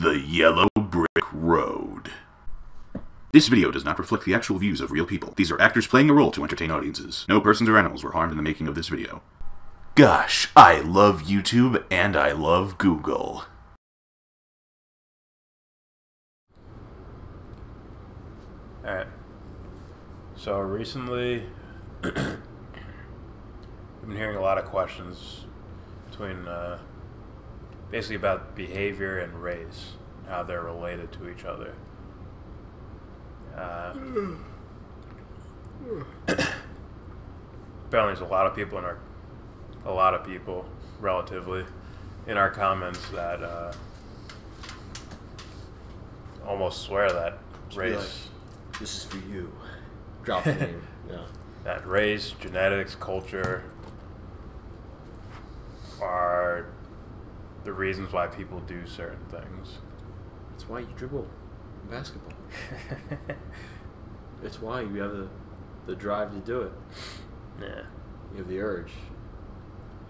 The Yellow Brick Road. This video does not reflect the actual views of real people. These are actors playing a role to entertain audiences. No persons or animals were harmed in the making of this video. Gosh, I love YouTube and I love Google. Alright, so recently I've been hearing a lot of questions between basically about behavior and race, how they're related to each other. Apparently there's a lot of people relatively in our comments that almost swear that race, this is for you. Drop the name. Yeah. That race, genetics, culture are the reasons why people do certain things. That's why you dribble basketball. That's why you have the drive to do it. Yeah. You have the urge.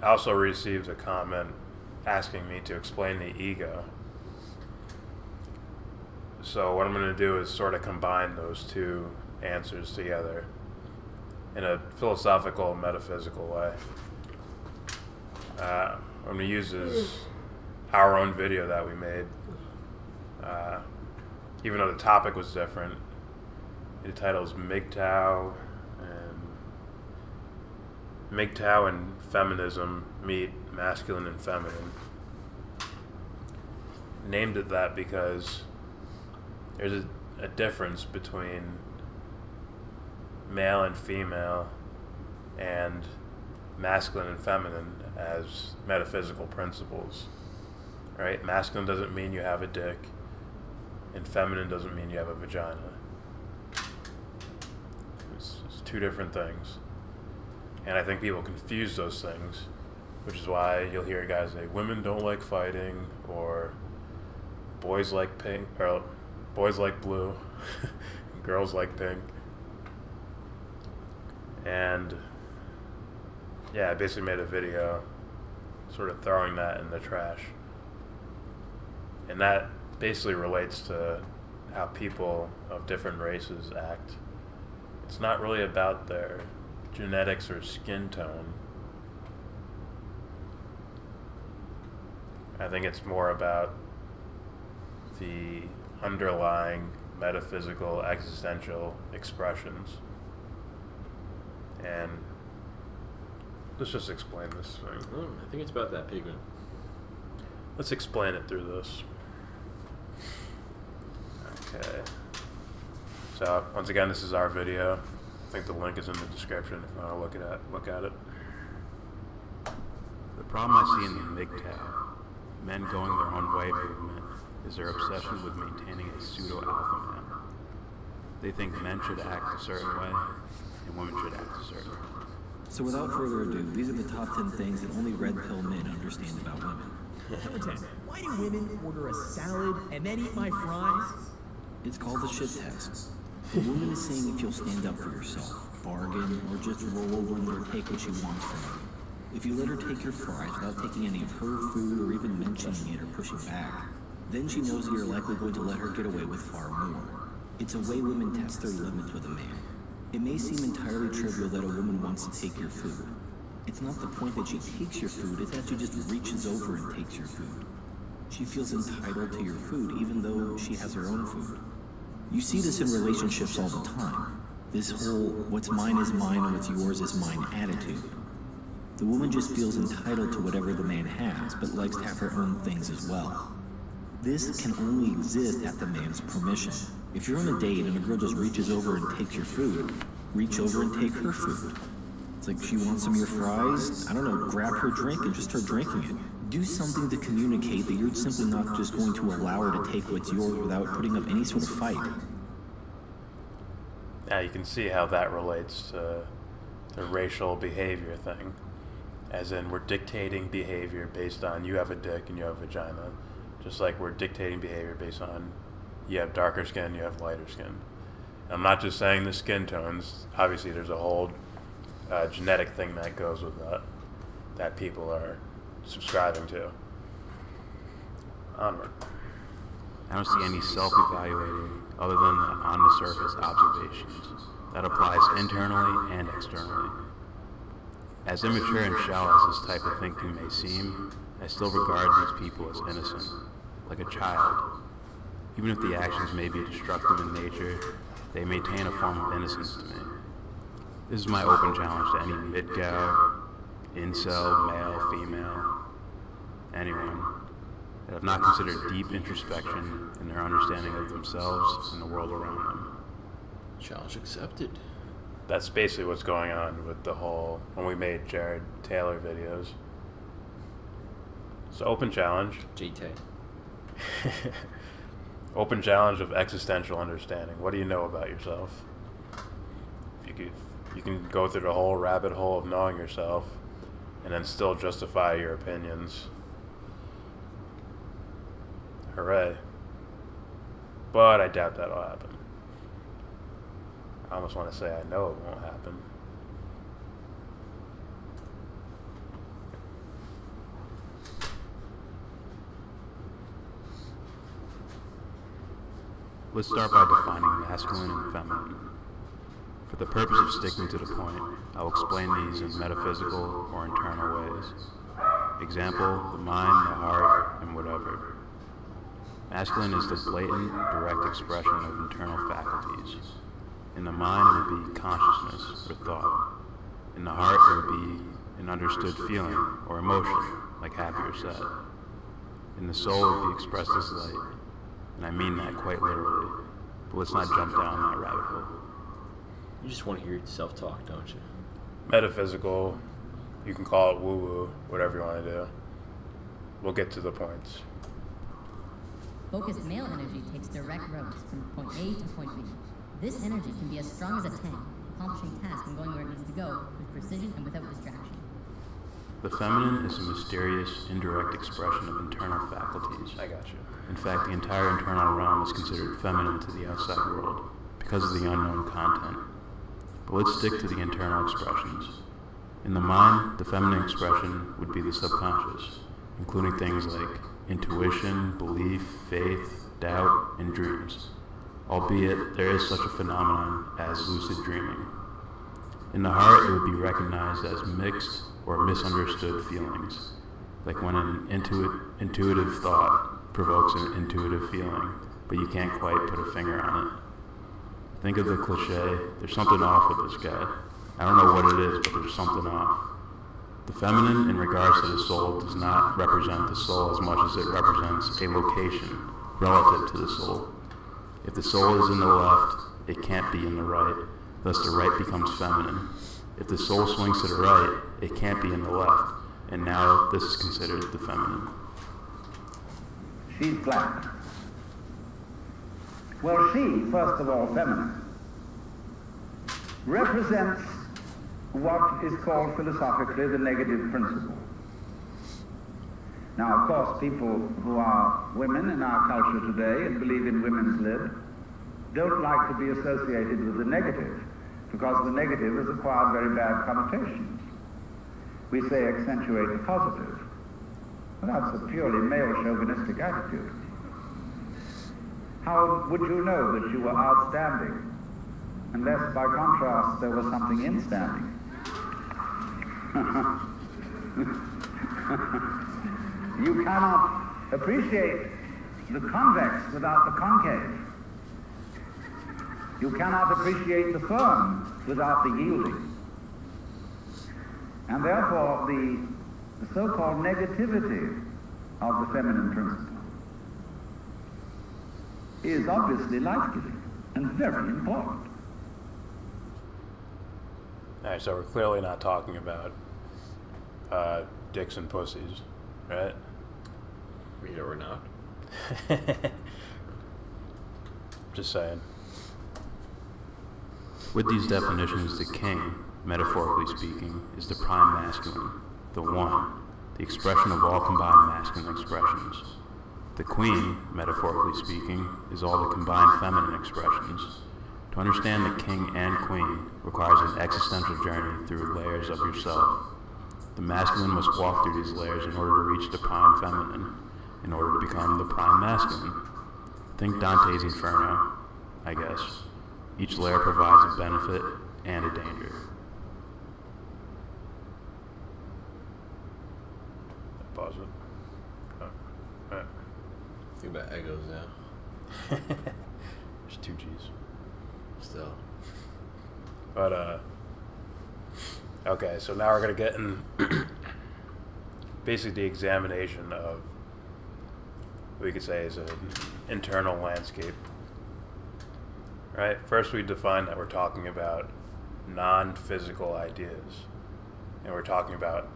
I also received a comment asking me to explain the ego. So what I'm going to do is sort of combine those two answers together in a philosophical, metaphysical way. What I'm going to use is our own video that we made. Even though the topic was different, the title is MGTOW and feminism meet masculine and feminine. Named it that because there's a difference between male and female and masculine and feminine as metaphysical principles, right? Masculine doesn't mean you have a dick, and feminine doesn't mean you have a vagina. It's two different things. And I think people confuse those things, which is why you'll hear guys say, women don't like fighting, or boys like pink, or boys like blue, girls like pink. And yeah, I basically made a video sort of throwing that in the trash. And that basically relates to how people of different races act. It's not really about their genetics or skin tone. I think it's more about the underlying metaphysical, existential expressions. And let's just explain this thing. I think it's about that pigment. Let's explain it through this. Okay. So once again, this is our video. I think the link is in the description if you want to look at it. The problem I see in the MGTOW, men going their own way movement, is their obsession with maintaining a pseudo-alpha man. They think men should act a certain way, and women should act a certain way. So without further ado, these are the top 10 things that only red pill men understand about women. Number 10. Why do women order a salad and then eat my fries? It's called the shit test. The woman is saying if you'll stand up for yourself, bargain, or just roll over and let her take what she wants from you. If you let her take your fries without taking any of her food or even mentioning it or pushing back, then she knows that you're likely going to let her get away with far more. It's a way women test their limits with a man. It may seem entirely trivial that a woman wants to take your food. It's not the point that she takes your food, it's that she just reaches over and takes your food. She feels entitled to your food even though she has her own food. You see this in relationships all the time. This whole what's mine is mine and what's yours is mine attitude. The woman just feels entitled to whatever the man has, but likes to have her own things as well. This can only exist at the man's permission. If you're on a date and a girl just reaches over and takes your food, reach over and take her food. It's like she wants some of your fries, I don't know, grab her drink and just start drinking it. Do something to communicate that you're simply not just going to allow her to take what's yours without putting up any sort of fight. Now you can see how that relates to the racial behavior thing. As in, we're dictating behavior based on you have a dick and you have a vagina. Just like we're dictating behavior based on you have darker skin, you have lighter skin. I'm not just saying the skin tones. Obviously there's a whole genetic thing that goes with that people are subscribing to. Onward. I don't see any self-evaluating other than the on-the-surface observations. That applies internally and externally. As immature and shallow as this type of thinking may seem, I still regard these people as innocent, like a child. Even if the actions may be destructive in nature, they maintain a form of innocence to me. This is my open challenge to any mid-gow, incel, male, female, anyone that have not considered deep introspection in their understanding of themselves and the world around them. Challenge accepted. That's basically what's going on with the whole, when we made Jared Taylor videos. So open challenge. GT. Open challenge of existential understanding. What do you know about yourself? You can go through the whole rabbit hole of knowing yourself and then still justify your opinions. Hooray. But I doubt that'll happen. I almost want to say I know it won't happen. Let's start by defining masculine and feminine. For the purpose of sticking to the point, I'll explain these in metaphysical or internal ways. Example, the mind, the heart, and whatever. Masculine is the blatant, direct expression of internal faculties. In the mind, it would be consciousness or thought. In the heart, it would be an understood feeling or emotion, like happy or sad. In the soul, it would be expressed as light. And I mean that quite literally. But let's not jump down that rabbit hole. You just want to hear self-talk, don't you? Metaphysical, you can call it woo-woo, whatever you want to do. We'll get to the points. Focused male energy takes direct roads from point A to point B. This energy can be as strong as a tank, accomplishing tasks and going where it needs to go with precision and without distraction. The feminine is a mysterious, indirect expression of internal faculties. I got you. In fact, the entire internal realm is considered feminine to the outside world because of the unknown content. But let's stick to the internal expressions. In the mind, the feminine expression would be the subconscious, including things like intuition, belief, faith, doubt, and dreams. Albeit, there is such a phenomenon as lucid dreaming. In the heart, it would be recognized as mixed or misunderstood feelings, like when an intuitive thought provokes an intuitive feeling, but you can't quite put a finger on it. Think of the cliche, there's something off with this guy. I don't know what it is, but there's something off. The feminine, in regards to the soul, does not represent the soul as much as it represents a location relative to the soul. If the soul is in the left, it can't be in the right, thus the right becomes feminine. If the soul swings to the right, it can't be in the left, and now this is considered the feminine. She's black. Well, she, first of all, feminine, represents what is called philosophically the negative principle. Now, of course, people who are women in our culture today and believe in women's lib don't like to be associated with the negative, because the negative has acquired very bad connotations. We say accentuate the positive. Well, that's a purely male chauvinistic attitude. How would you know that you were outstanding unless, by contrast, there was something instanding? You cannot appreciate the convex without the concave. You cannot appreciate the firm without the yielding. And therefore, the so-called negativity of the feminine principle is obviously life-giving and very important. All right, so we're clearly not talking about dicks and pussies, right? We know we're not. Just saying. With these definitions, the king, metaphorically speaking, is the prime masculine, the one, the expression of all combined masculine expressions. The queen, metaphorically speaking, is all the combined feminine expressions. To understand the king and queen requires an existential journey through layers of yourself. The masculine must walk through these layers in order to reach the prime feminine, in order to become the prime masculine. Think Dante's Inferno, I guess. Each layer provides a benefit and a danger. Pause it. Oh, alright. Think about egos now. There's 2 G's. Still. But, okay, so now we're going to get in basically the examination of what we could say is an internal landscape. Right? First we define that we're talking about non-physical ideas. And we're talking about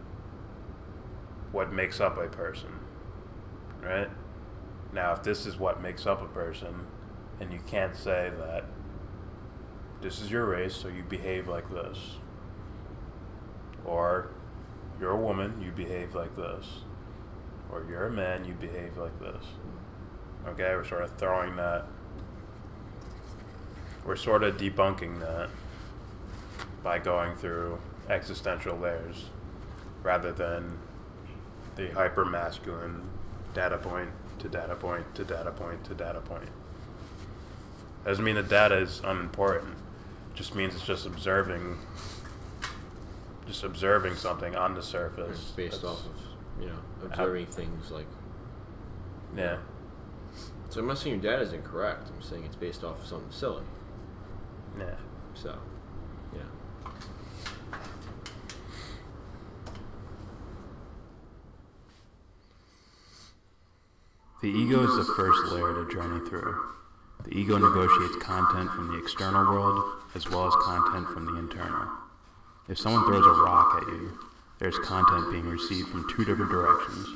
what makes up a person. Right? Now, if this is what makes up a person, and you can't say that this is your race, so you behave like this. Or you're a woman, you behave like this. Or you're a man, you behave like this. Okay, we're sort of throwing that. We're sort of debunking that by going through existential layers rather than the hyper-masculine data point to data point to data point to data point. Doesn't mean the data is unimportant. It just means it's just observing something on the surface. It's based off of, observing things like... Yeah. So I'm not saying your data is incorrect. I'm saying it's based off of something silly. Yeah. So, yeah. The ego is the first layer to journey through. The ego negotiates content from the external world as well as content from the internal. If someone throws a rock at you, there's content being received from 2 different directions.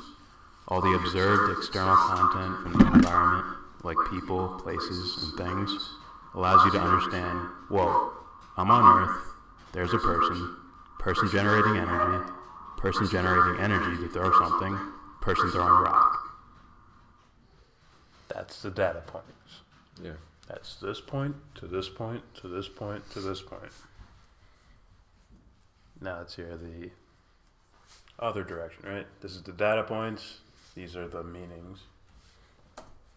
All the observed external content from the environment, like people, places, and things, allows you to understand, whoa, I'm on Earth, there's a person generating energy to throw something, person throwing rock. That's the data points. Yeah. That's this point to this point to this point to this point. Now let's hear the other direction, right? This is the data points. These are the meanings.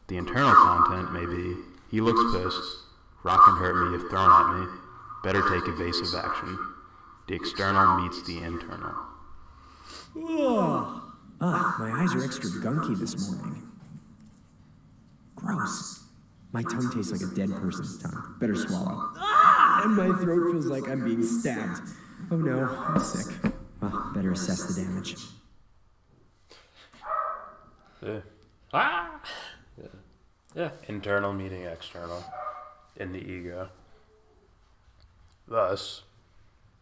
The internal content may be, he looks pissed, rock can hurt me if thrown at me, better take evasive action. The external meets the internal. My eyes are extra gunky this morning. Gross. My tongue tastes like a dead person's tongue. Better swallow. And my throat feels like I'm being stabbed. Oh no, I'm sick. Well, better assess the damage. Yeah. Ah! Yeah. Internal meeting external in the ego. Thus,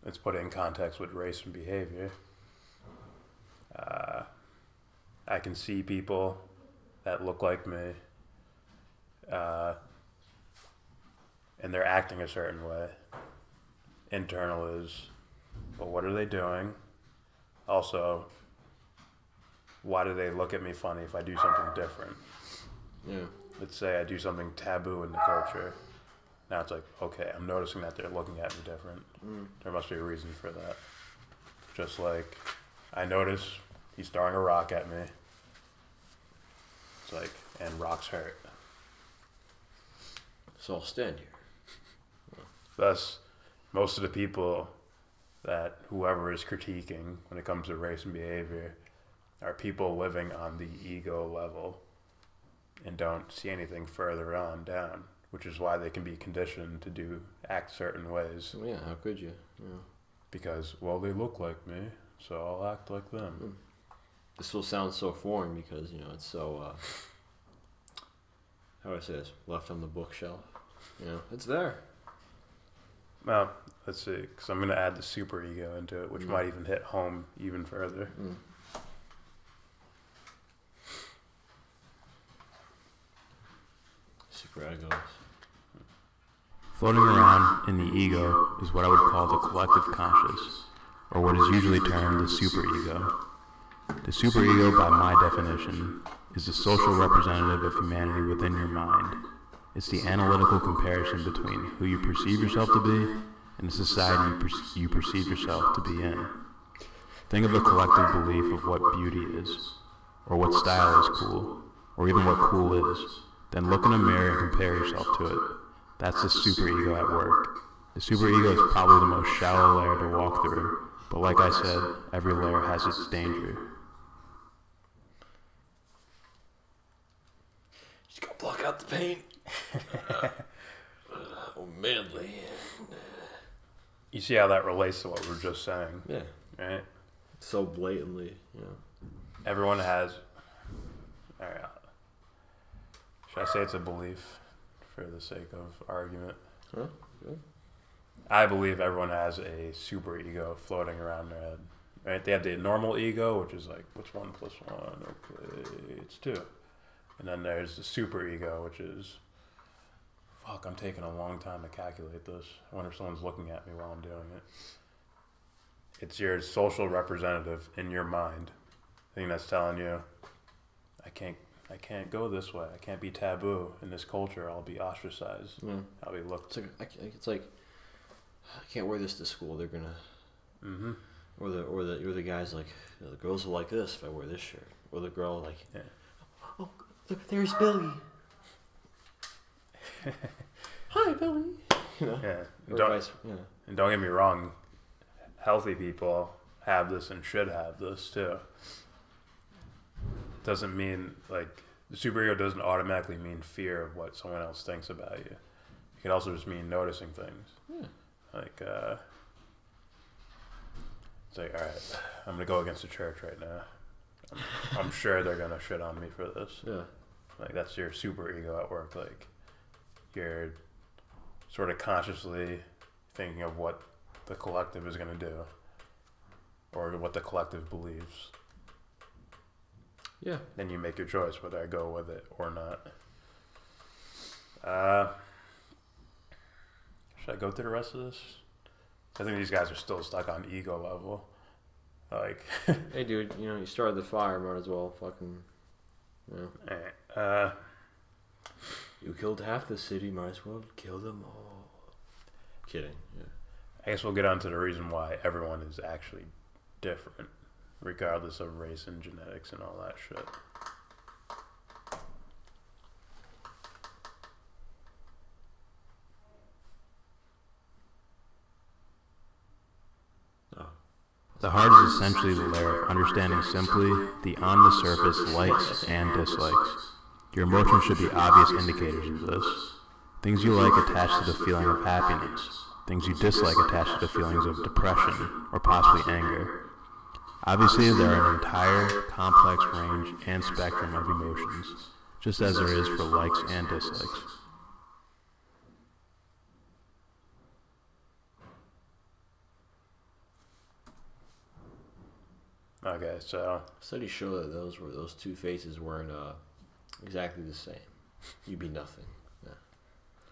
let's put it in context with race and behavior. I can see people that look like me, and they're acting a certain way. Internal is, well, what are they doing? Also, why do they look at me funny if I do something different? Yeah. Let's say I do something taboo in the culture. Now it's like, okay, I'm noticing that they're looking at me different. There must be a reason for that. Just like, I notice he's throwing a rock at me. It's like, and rocks hurt. So I'll stand here. Thus, most of the people that whoever is critiquing when it comes to race and behavior are people living on the ego level and don't see anything further on down, which is why they can be conditioned to act certain ways. Well, yeah, how could you? Yeah. Because, well, they look like me, so I'll act like them. This will sound so foreign because, it's so, how do I say this? Left on the bookshelf. It's there. Well, let's see, because I'm going to add the superego into it, which might even hit home even further. Superegos. Floating around in the ego is what I would call the collective conscious, or what is usually termed the superego. The superego, by my definition, is the social representative of humanity within your mind. It's the analytical comparison between who you perceive yourself to be and the society you perceive yourself to be in. Think of a collective belief of what beauty is, or what style is cool, or even what cool is. then look in a mirror and compare yourself to it. That's the superego at work. The superego is probably the most shallow layer to walk through, but like I said, every layer has its danger. Just gotta block out the paint. Oh, manly. You see how that relates to what we were just saying? Yeah. Right? So blatantly, you know. Everyone has... Alright. Should I say it's a belief for the sake of argument? Huh? Good. I believe everyone has a super ego floating around their head. Right? They have the normal ego, which is like, what's 1 plus 1? Okay, it's 2. And then there's the super ego, which is, fuck, I'm taking a long time to calculate this. I wonder if someone's looking at me while I'm doing it. It's your social representative in your mind. Thing that's telling you, I can't go this way. I can't be taboo in this culture. I'll be ostracized. Yeah. I'll be looked. It's like I can't wear this to school. They're gonna. Mm-hmm. Or the guy's like, you know, the girls will like this if I wear this shirt. Or the girl like, yeah. Oh, look, there's Billy. Hi, Billy. You know. Yeah. Yeah. And don't get me wrong. Healthy people have this and should have this too. It doesn't mean, like, the superhero doesn't automatically mean fear of what someone else thinks about you. It can also just mean noticing things. Yeah. Like, it's like, all right, I'm going to go against the church right now. I'm sure they're going to shit on me for this. Yeah. Like, that's your superego at work. Like, you're sort of consciously thinking of what the collective is going to do, or what the collective believes. Yeah. Then you make your choice whether I go with it or not. Should I go through the rest of this? I think these guys are still stuck on ego level. Like, hey, dude, you know, you started the fire, might as well fucking, you know. You killed half the city, might as well kill them all. Kidding, yeah. I guess we'll get on to the reason why everyone is actually different, regardless of race and genetics and all that shit. The heart is essentially the layer of understanding simply the on-the-surface likes and dislikes. Your emotions should be obvious indicators of this. Things you like attach to the feeling of happiness. Things you dislike attach to the feelings of depression or possibly anger. Obviously, there are an entire complex range and spectrum of emotions, just as there is for likes and dislikes. Okay, so studies show that those two faces weren't exactly the same. You'd be nothing. Yeah.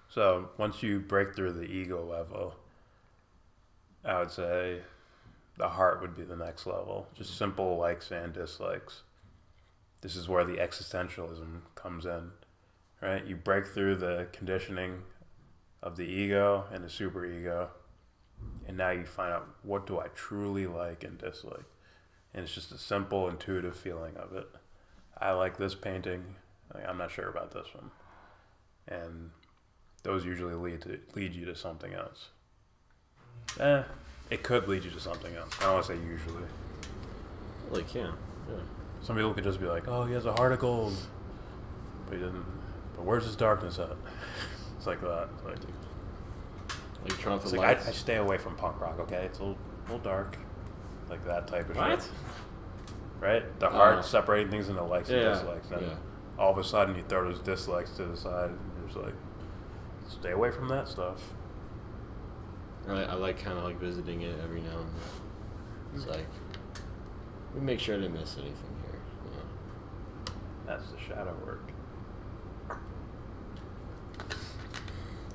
So once you break through the ego level, I would say the heart would be the next level. Just simple likes and dislikes. This is where the existentialism comes in, right? You break through the conditioning of the ego and the superego, and now you find out, what do I truly like and dislike? And it's just a simple, intuitive feeling of it. I like this painting. I'm not sure about this one. And those usually lead you to something else. It could lead you to something else. I don't want to say usually. Well, it can. Yeah. Some people could just be like, oh, he has a heart of gold. But he doesn't. But where's his darkness at? It's like that. Like trying to I stay away from punk rock, okay? It's a little dark. Like that type of shit. Right? The heart separating things into likes and dislikes. And all of a sudden you throw those dislikes to the side and you're just like, stay away from that stuff. I like kind of like visiting it every now and then. It's like, we make sure to miss anything here. Yeah. That's the shadow work.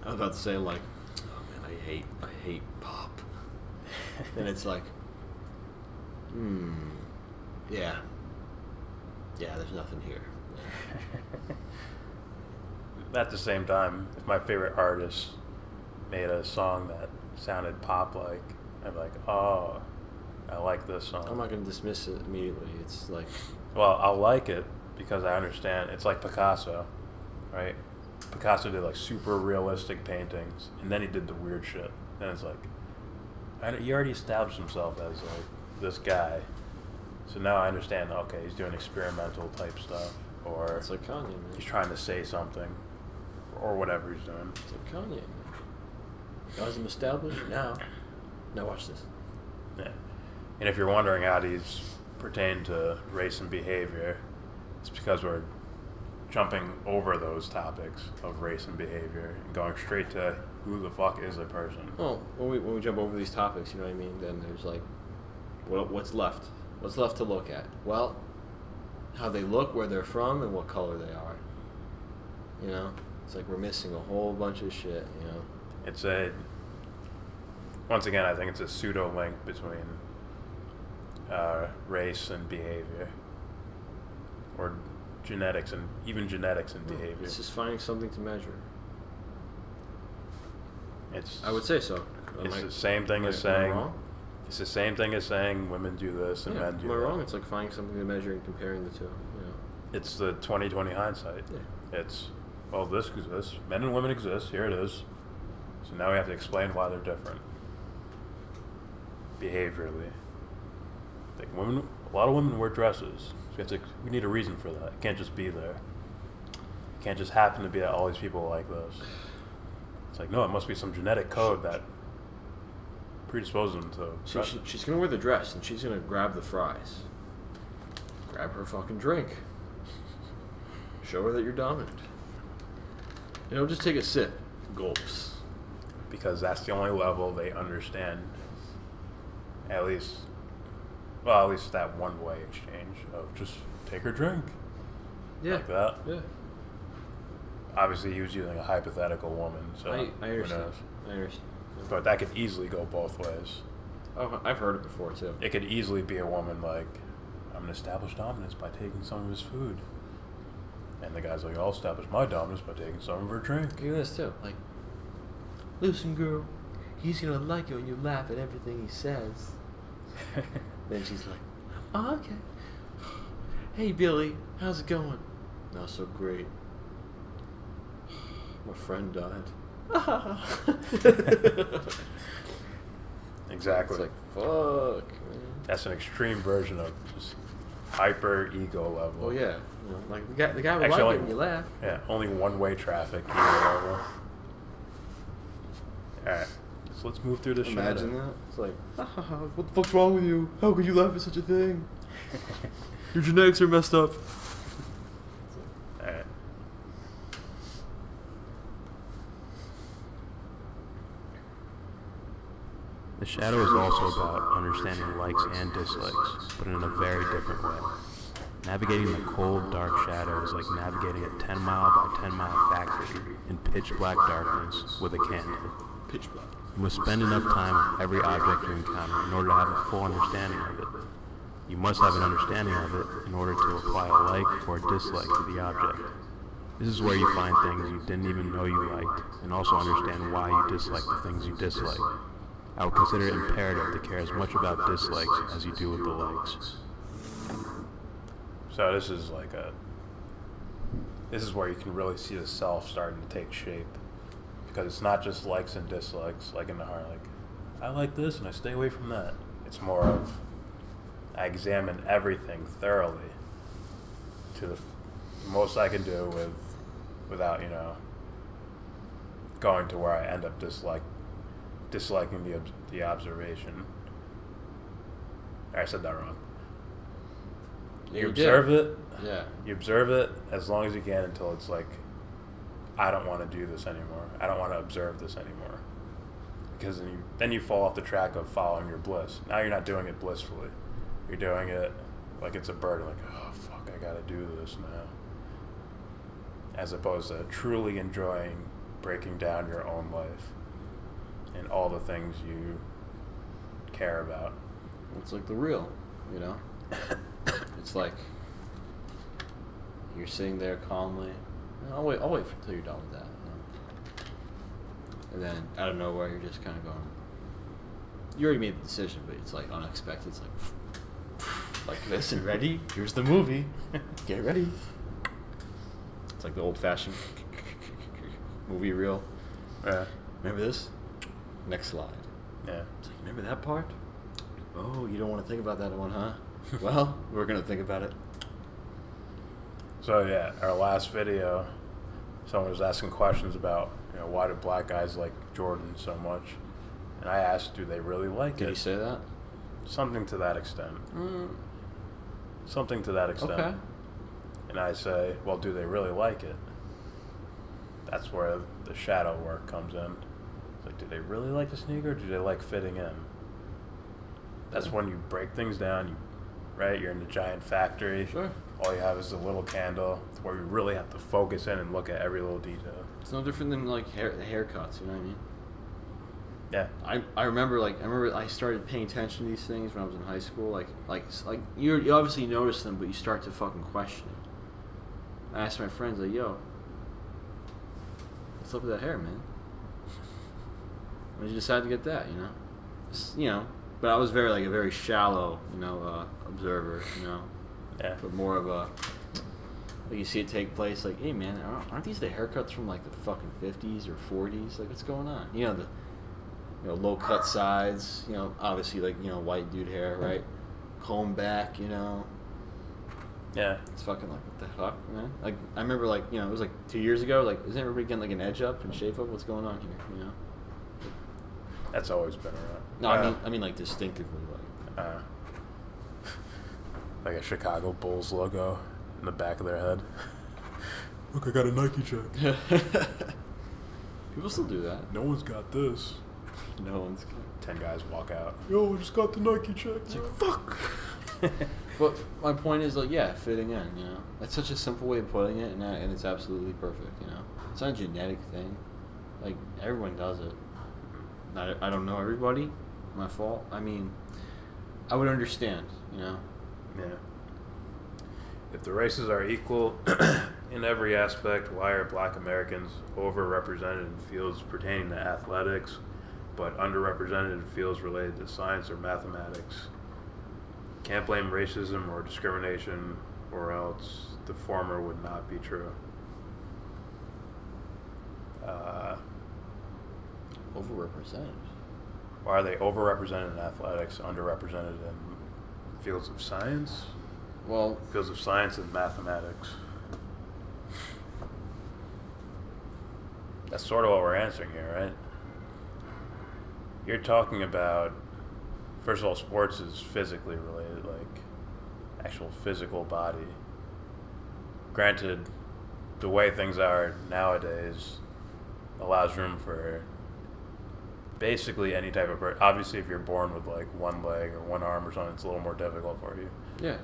I was about to say, like, oh man, I hate pop. And it's like, yeah, there's nothing here. At the same time, if my favorite artist made a song that sounded pop-like, I'd be like, oh, I like this song. I'm not going to dismiss it immediately. It's like... Well, I'll like it because I understand. It's like Picasso. right? Picasso did like super realistic paintings, and then he did the weird shit. And it's like, he already established himself as like this guy. So now I understand, okay, he's doing experimental type stuff, or It's like Kanye, man. he's trying to say something, or whatever he's doing. It's like Kanye, man. Guys, I'm established now. Now watch this. Yeah. And if you're wondering how these pertain to race and behavior, it's because we're jumping over those topics of race and behavior and going straight to who the fuck is a person. Oh, when we jump over these topics, you know what I mean? Then there's like, what's left? What's left to look at? Well, how they look, where they're from, and what color they are. You know? It's like we're missing a whole bunch of shit, you know? It's a, once again, I think it's a pseudo link between race and behavior, or genetics and genetics and behavior. It's just finding something to measure. It's, I would say so. it's the same thing as saying, it's the same thing as saying women do this and men do am I that. wrong? It's like finding something to measure and comparing the two. You know? It's the 20/20 hindsight. Yeah. It's, well, this exists, men and women exist, here it is. So now we have to explain why they're different. Behaviorally. Like women, a lot of women wear dresses. So we need a reason for that. It can't just be there. It can't just happen to be that all these people are like this. It's like, no, it must be some genetic code that predisposes them to So dresses. she's gonna wear the dress and she's gonna grab the fries. Grab her fucking drink. Show her that you're dominant. You know, just take a sip. Gulps. Because that's the only level they understand. At least that one-way exchange of just take her drink. Yeah. Like that. Yeah. Obviously, he was using a hypothetical woman, so I who understand. knows? I understand. But that could easily go both ways. Oh, I've heard it before too. It could easily be a woman like, I'm gonna establish dominance by taking some of his food. And the guy's like, I'll establish my dominance by taking some of her drink. Look at this too. Like, listen, girl, he's gonna like it when you laugh at everything he says. Then she's like, oh, okay. Hey, Billy, how's it going? Not so great. My friend died. Exactly. It's like, fuck, man. That's an extreme version of just hyper ego level. Oh yeah, you know, like the guy would Actually, like it when you laugh. Yeah, only one-way traffic. Ego level. Alright, so let's move through this shit. Imagine that. It's like, what the fuck's wrong with you? How could you laugh at such a thing? Your genetics are messed up. Alright. The shadow is also about understanding likes and dislikes, but in a very different way. Navigating the cold, dark shadow is like navigating a 10-mile by 10-mile factory in pitch black darkness with a candle. Pitch black. You must spend enough time with every object you encounter in order to have a full understanding of it. You must have an understanding of it in order to apply a like or a dislike to the object. This is where you find things you didn't even know you liked, and also understand why you dislike the things you dislike. I would consider it imperative to care as much about dislikes as you do with the likes. So this is like this is where you can really see the self starting to take shape. Because it's not just likes and dislikes, like in the heart, like, I like this and I stay away from that. It's more of, I examine everything thoroughly to the most I can do without, you know, going to where I end up disliking the observation. I said that wrong. Yeah, You you observe did. it. Yeah. You observe it as long as you can until it's like, I don't want to do this anymore. I don't want to observe this anymore. Because then you fall off the track of following your bliss. Now you're not doing it blissfully. You're doing it like it's a burden, like, oh, fuck, I gotta do this now. As opposed to truly enjoying breaking down your own life and all the things you care about. It's like the real, you know? It's like you're sitting there calmly. I'll wait until you're done with that. You know? And then out of nowhere, you're just kind of going. You already made the decision, but it's like unexpected. It's like this and ready. Here's the movie. Get ready. It's like the old-fashioned movie reel. Yeah. Remember this? Next slide. Yeah. It's like, remember that part? Oh, you don't want to think about that one, huh? Well, we're going to think about it. So yeah, our last video, someone was asking questions about, why do black guys like Jordan so much? And I asked, do they really like it? Did he say that? Something to that extent. Something to that extent. Okay. And I say, well, do they really like it? That's where the shadow work comes in. It's like, do they really like the sneaker, or do they like fitting in? That's when you break things down, right? You're in the giant factory. Sure. All you have is a little candle, where you really have to focus in and look at every little detail. It's no different than like haircuts, you know what I mean? Yeah. I remember I started paying attention to these things when I was in high school. Like you obviously notice them, but you start to fucking question it. I asked my friends, like, yo, what's up with that hair, man? When did you decide to get that, But I was a very shallow, observer, Yeah. But more of a, like, you see it take place, like, hey, man, aren't these the haircuts from, like, the fucking 50s or 40s? Like, what's going on? Low cut sides, obviously, like, white dude hair, right? Comb back, Yeah. It's fucking like, what the fuck, man? Like, I remember, like, it was like 2 years ago, like, isn't everybody getting, like, an edge up and shape up? What's going on here, That's always been around. No, I mean, like, distinctively, like. Like a Chicago Bulls logo in the back of their head. Look, I got a Nike check. People still do that. No one's got this. No one's got. 10 guys walk out. Yo, I just got the Nike check. It's like, fuck. But my point is, like, yeah, fitting in, That's such a simple way of putting it, and it's absolutely perfect, It's not a genetic thing. Like, everyone does it. I don't know everybody. My fault. I mean, I would understand, Yeah. If the races are equal in every aspect, why are black Americans overrepresented in fields pertaining to athletics, but underrepresented in fields related to science or mathematics? Can't blame racism or discrimination, or else the former would not be true. Overrepresented. Why are they overrepresented in athletics, underrepresented in fields of science? Well, Fields of science and mathematics. That's sort of what we're answering here, right? You're talking about, first of all, sports is physically related, like actual physical body. Granted, the way things are nowadays allows room for basically any type of birth. Obviously, if you're born with like one leg or one arm or something, it's a little more difficult for you. yeah.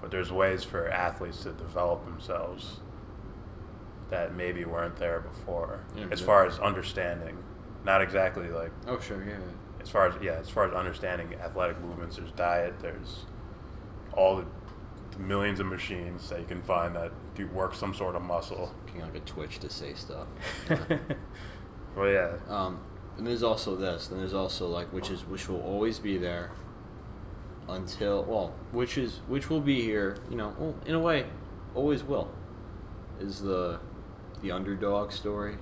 But there's ways for athletes to develop themselves that maybe weren't there before, Yeah, as far as understanding. Not exactly like, Oh, sure, yeah. as far as understanding athletic movements, there's diet, there's all the millions of machines that you can find that do work some sort of muscle. Looking like a Twitch to say stuff. Well, yeah. And there's also this. Then there's also like which will always be there until which will be here. In a way, always will. Is the underdog story?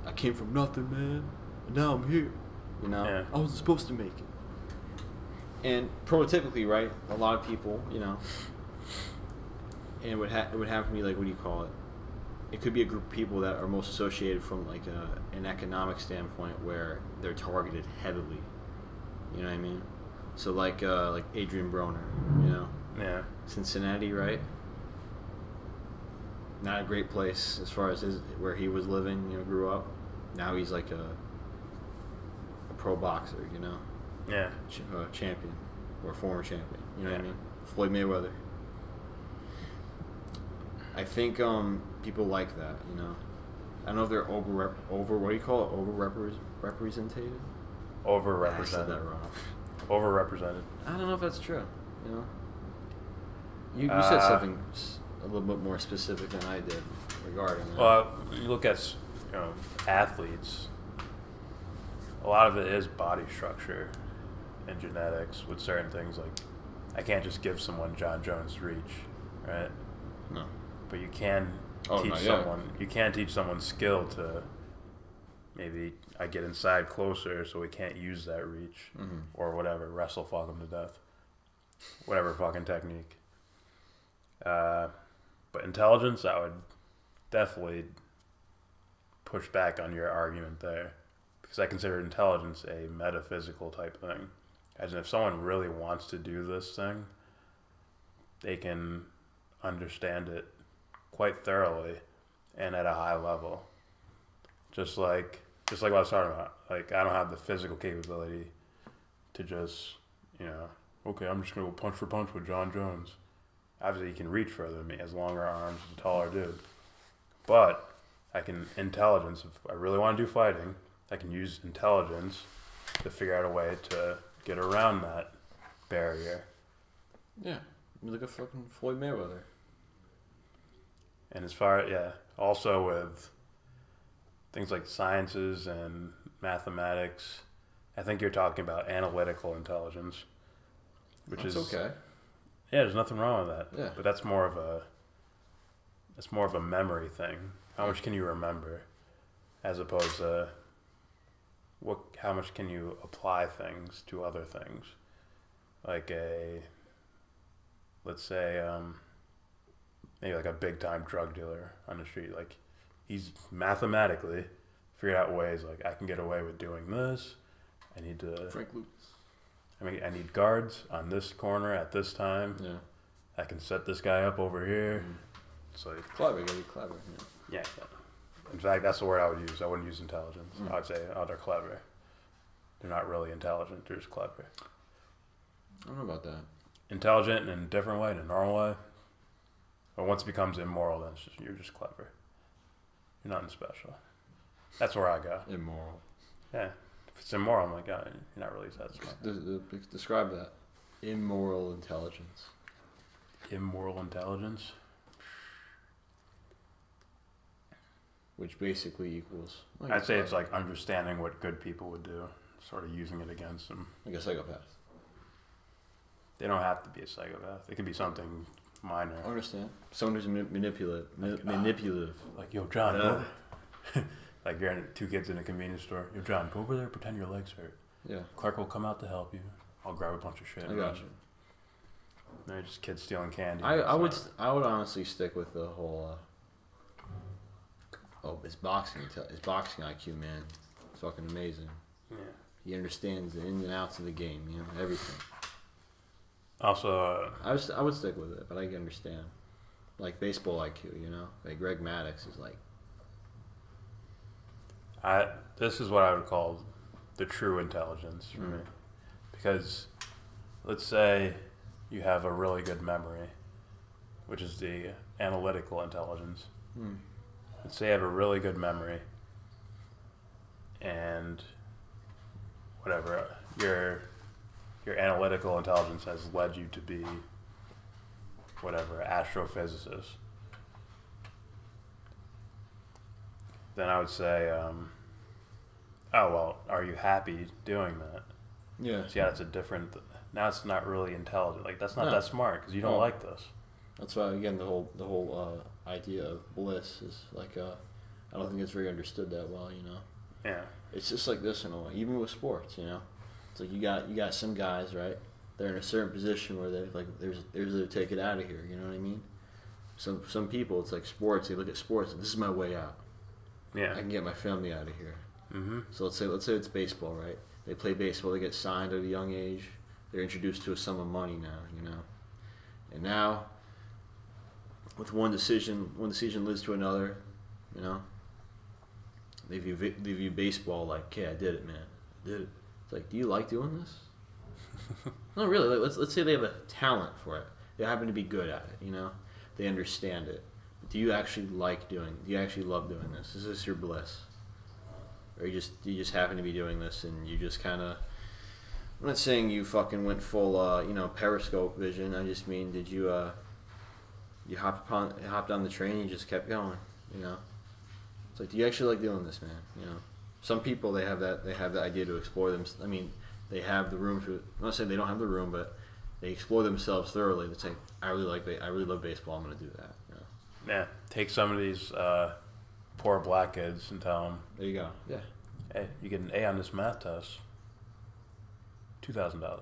I came from nothing, man, and now I'm here. Yeah. I wasn't supposed to make it. And prototypically, right? A lot of people, and it would have to be like, what do you call it? It could be a group of people that are most associated from like an economic standpoint where they're targeted heavily. You know what I mean? So like Adrian Broner, Yeah. Cincinnati, right? Not a great place as far as where he was living, grew up. Now he's like a pro boxer, Yeah. champion or former champion. You know what I mean? Floyd Mayweather. I think people like that, I don't know if they're over what do you call it? Overrepresented? I said that wrong. Overrepresented. I don't know if that's true. You said something a little bit more specific than I did regarding that. Well, you look at athletes. A lot of it is body structure and genetics with certain things. Like, I can't just give someone John Jones' reach, right? No. But you can teach someone. You can't teach someone skill to. Maybe I get inside closer, so we can't use that reach or whatever. Wrestle fuck them to death. Whatever fucking technique. But intelligence, I would definitely push back on your argument there, because I consider intelligence a metaphysical type thing. As in, if someone really wants to do this thing, they can understand it quite thoroughly and at a high level. Just like what I was talking about. Like, I don't have the physical capability to just, okay, I'm just going to go punch for punch with John Jones. Obviously, he can reach further than me, has longer arms, he's a taller dude. But intelligence, if I really want to do fighting, I can use intelligence to figure out a way to get around that barrier. Yeah, look at fucking Floyd Mayweather. And also with things like sciences and mathematics, I think you're talking about analytical intelligence, which is okay. Yeah, there's nothing wrong with that. Yeah. But that's more of a memory thing. How much can you remember, as opposed to how much can you apply things to other things? Like let's say, maybe like a big time drug dealer on the street. Like, he's mathematically figured out ways, like, I can get away with doing this. I need to. Frank Lucas. I need guards on this corner at this time. Yeah. I can set this guy up over here. It's like clever, gotta be clever. Yeah. In fact, that's the word I would use. I wouldn't use intelligence. I would say, they're clever. They're not really intelligent. They're just clever. I don't know about that. Intelligent in a different way, in a normal way. But once it becomes immoral, then you're just clever. You're nothing special. That's where I go. Immoral. Yeah. If it's immoral, I'm like, you're not really that smart. Describe that. Immoral intelligence. Immoral intelligence? Which basically equals... I'd say it's like understanding what good people would do, sort of using it against them. Like a psychopath. They don't have to be a psychopath. It could be something minor. I understand. Someone who's manipulative. Like, yo, John, like, you're two kids in a convenience store. Yo, John, go over there, pretend your legs hurt. Yeah. Clark will come out to help you. I'll grab a bunch of shit. I got you. They're just kids stealing candy. I would honestly stick with the whole... his boxing IQ, man. It's fucking amazing. Yeah. He understands the ins and outs of the game, everything. Also, I would stick with it, but I can understand. Like baseball IQ, like Greg Maddux is like. This is what I would call the true intelligence for me, because let's say you have a really good memory, which is the analytical intelligence. Let's say you have a really good memory, and whatever your analytical intelligence has led you to be whatever astrophysicist. Then I would say, are you happy doing that? Yeah. So yeah, that's a different. Now it's not really intelligent. Like, that's not that smart because you don't like this. That's why, again, the whole idea of bliss is like I don't think it's very understood that well, Yeah. It's just like this in a way, even with sports, It's like you got some guys, right? They're in a certain position where they like there's a take it out of here, you know what I mean? Some people, it's like sports. They look at sports. This is my way out. Yeah. I can get my family out of here. Mm-hmm. So let's say it's baseball, right? They play baseball. They get signed at a young age. They're introduced to a sum of money now, And now, with one decision leads to another, They view baseball like, okay, I did it, man. I did it. It's like, do you like doing this? No, really. Like, let's say they have a talent for it. They happen to be good at it, They understand it. But do you actually do you actually love doing this? Is this your bliss? Or you just happen to be doing this and you just kind of... I'm not saying you fucking went full, periscope vision. I just mean, did you, you hopped on the train and you just kept going, It's like, do you actually like doing this, man? Some people, they have the idea to explore them. I mean, they have the room for. I'm not saying they don't have the room, but they explore themselves thoroughly. It's like, I really love baseball. I'm going to do that. Yeah, take some of these poor black kids and tell them, There you go. Yeah. hey, you get an A on this math test, $2,000.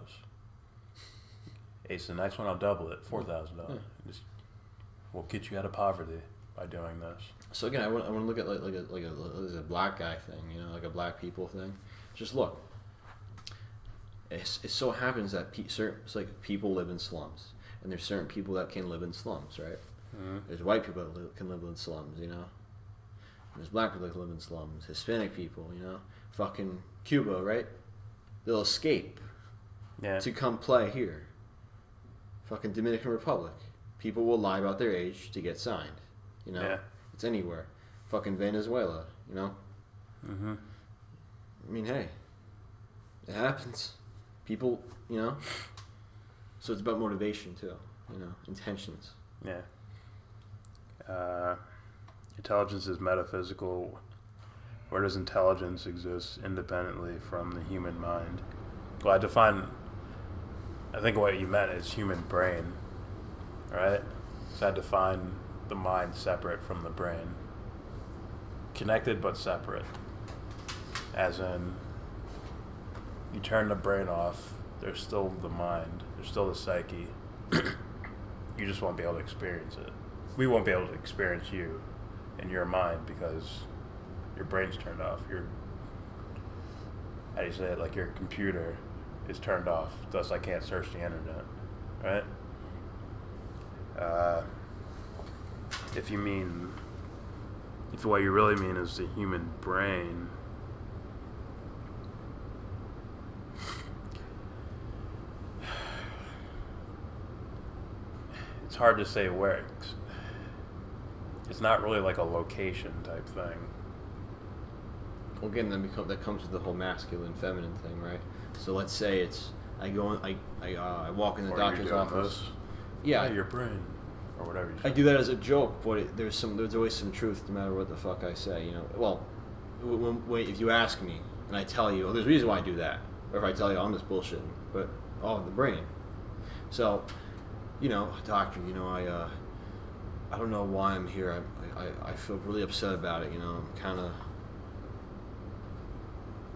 Ace the next one, I'll double it, $4,000. Just, we'll get you out of poverty by doing this. So again, I want to look at like a black guy thing, you know, like a black people thing. Just look. It so happens that it's like people live in slums, and there's certain people that can live in slums, right? Mm-hmm. There's white people that can live in slums, you know. And there's black people that can live in slums. Hispanic people, you know. Fucking Cuba, right? They'll escape to come play here. Fucking Dominican Republic. People will lie about their age to get signed, you know. Yeah. It's anywhere. Fucking Venezuela, you know. Mm-hmm. I mean, hey, it happens. People, you know. So it's about motivation too, you know, intentions. Yeah. Intelligence is metaphysical. Where does intelligence exist independently from the human mind? Well, I think what you meant is human brain, right? So I define the mind separate from the brain. Connected but separate. As in, you turn the brain off, there's still the mind, there's still the psyche. You just won't be able to experience it. We won't be able to experience you in your mind because your brain's turned off. How do you say it? Like your computer is turned off, thus I can't search the internet, right? If what you really mean is the human brain, it's hard to say where. It's not really like a location type thing. Well, again, that comes with the whole masculine, feminine thing, right? So let's say I walk in the doctor's office. Yeah, your brain, or whatever. I do that as a joke, but there's always some truth, no matter what the fuck I say. You know, well, if you ask me and I tell you, there's a reason why I do that, or if I tell you I'm just bullshitting, but the brain. So, you know, doctor, you know, I don't know why I'm here. I feel really upset about it. You know,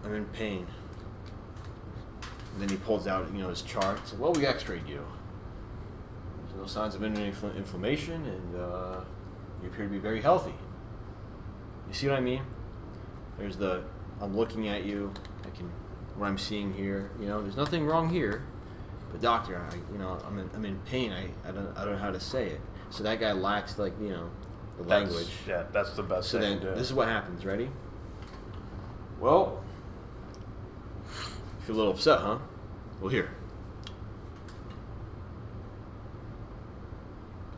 I'm in pain. And then he pulls out, you know, his chart. Says, well, we X-rayed you. There's no signs of any inflammation, and you appear to be very healthy. You see what I mean? I'm looking at you. What I'm seeing here. You know, there's nothing wrong here. But doctor, I'm in pain. I don't know how to say it. So that guy lacks, like, you know, the language. Yeah, that's the best thing to do. This is what happens. Ready? Well, you feel a little upset, huh? Well, here.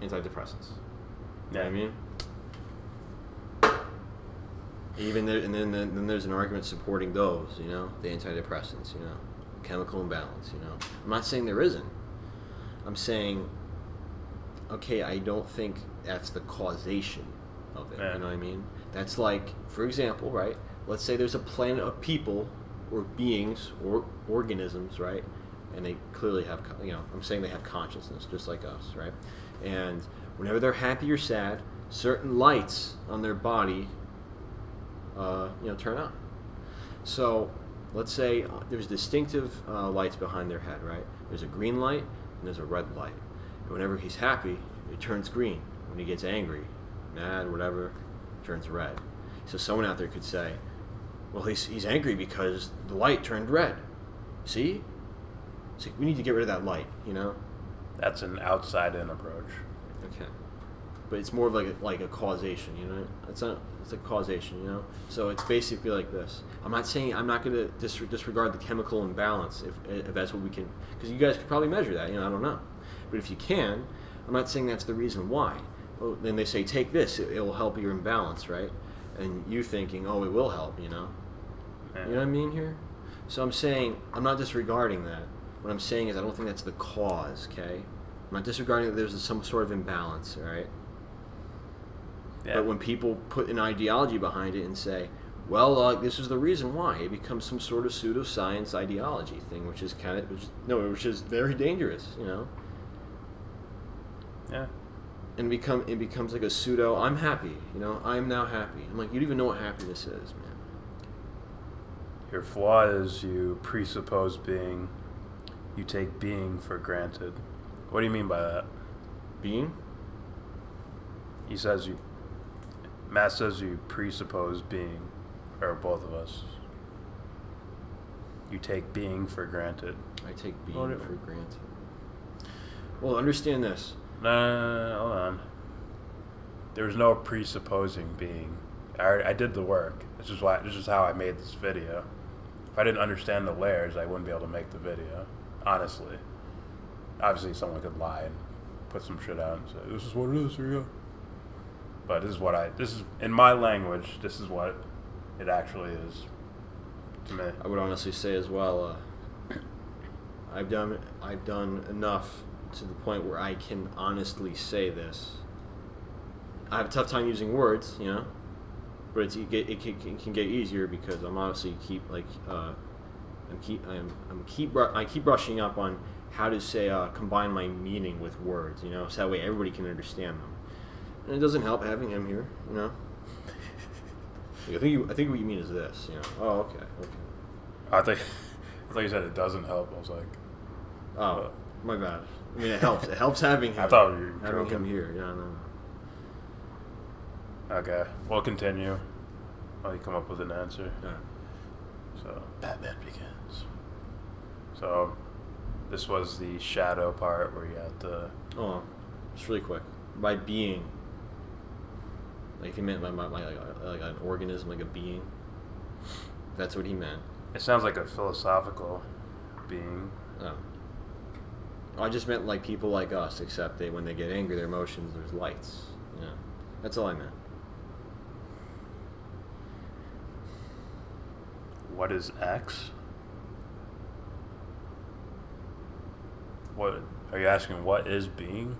Antidepressants. You know what I mean? Even there, and then there's an argument supporting those, you know, the antidepressants, you know, chemical imbalance, you know. I'm not saying there isn't. I'm saying, okay, I don't think that's the causation of it. Yeah. You know what I mean? That's like, for example, right? Let's say there's a planet of people or beings or organisms, right? And they clearly have, you know, I'm saying they have consciousness, just like us, right? And whenever they're happy or sad, certain lights on their body, you know, turn on. So let's say there's distinctive lights behind their head, right? There's a green light and there's a red light. And whenever he's happy, it turns green. When he gets angry, mad, whatever, it turns red. So someone out there could say, well, he's angry because the light turned red. See? It's like, we need to get rid of that light, you know? That's an outside-in approach. Okay. But it's more of like a causation, you know? It's a causation, you know? So it's basically like this. I'm not saying I'm not going to disregard the chemical imbalance if that's what we can, because you guys could probably measure that, you know, I don't know. But if you can, I'm not saying that's the reason why. Well, then they say, take this, it will help your imbalance, right? And you thinking, oh, it will help, you know? Yeah. You know what I mean here? So I'm saying, I'm not disregarding that. What I'm saying is I don't think that's the cause, okay? I'm not disregarding that there's some sort of imbalance, all right? Yeah. But when people put an ideology behind it and say, well, this is the reason why, it becomes some sort of pseudoscience ideology thing, which is which is very dangerous, you know? Yeah. and it becomes like a pseudo. I'm happy, you know. I'm now happy. I'm like, you don't even know what happiness is, man. Your flaw is you presuppose being. You take being for granted. What do you mean by that? Being? He says you. Matt says you presuppose being, or both of us. You take being for granted. I take being for granted. Well, understand this. No, hold on. There's no presupposing being. I did the work. This is how I made this video. If I didn't understand the layers, I wouldn't be able to make the video. Honestly. Obviously, someone could lie and put some shit out and say, this is what it is, here you go. But this is, in my language, this is what it actually is to me. I would honestly say as well, I've done enough to the point where I can honestly say this. I have a tough time using words, you know, but it can get easier because I'm honestly I keep brushing up on how to say combine my meaning with words, you know, so that way everybody can understand them. And it doesn't help having him here, you know. I think what you mean is this, you know. Oh, okay. I thought you said it doesn't help. I was like, oh, my bad. I mean, it helps. It helps having him. I thought you were having joking. him here. Yeah, no. Okay, we'll continue while you come up with an answer. Yeah. So, Batman Begins. So, this was the shadow part where you had to... Oh, just really quick. By being, like if he meant like an organism, like a being. That's what he meant. It sounds like a philosophical being. Oh. I just meant like people like us, except when they get angry, their emotions, there's lights. You know, that's all I meant. What is X? What are you asking? What is being?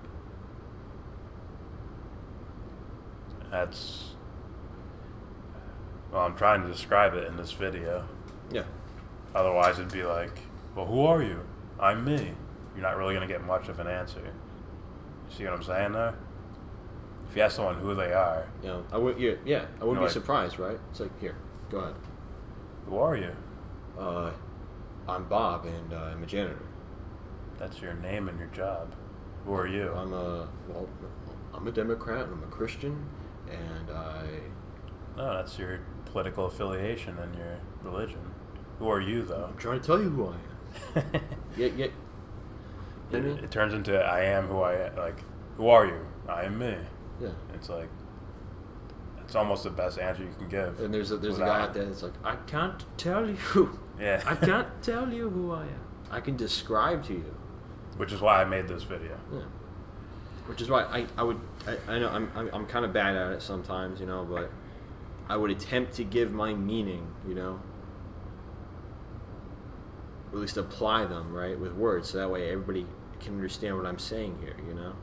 That's... Well, I'm trying to describe it in this video. Yeah. Otherwise, it'd be like, well, who are you? I'm me. You're not really going to get much of an answer. You see what I'm saying there? If you ask someone who they are... You know, I wouldn't be surprised, right? It's like, here, go ahead. Who are you? I'm Bob, and I'm a janitor. That's your name and your job. Who are you? I'm a Democrat, and I'm a Christian, and No, that's your political affiliation and your religion. Who are you, though? I'm trying to tell you who I am. yeah. It turns into I am who I am. Like, who are you? I am me. Yeah. It's like, it's almost the best answer you can give. And there's a guy out there that's like, I can't tell you. Yeah. I can't tell you who I am. I can describe to you. Which is why I made this video. Yeah. Which is why I know I'm kind of bad at it sometimes, you know, but I would attempt to give my meaning, you know, or at least apply them, right, with words, so that way everybody can understand what I'm saying here, you know.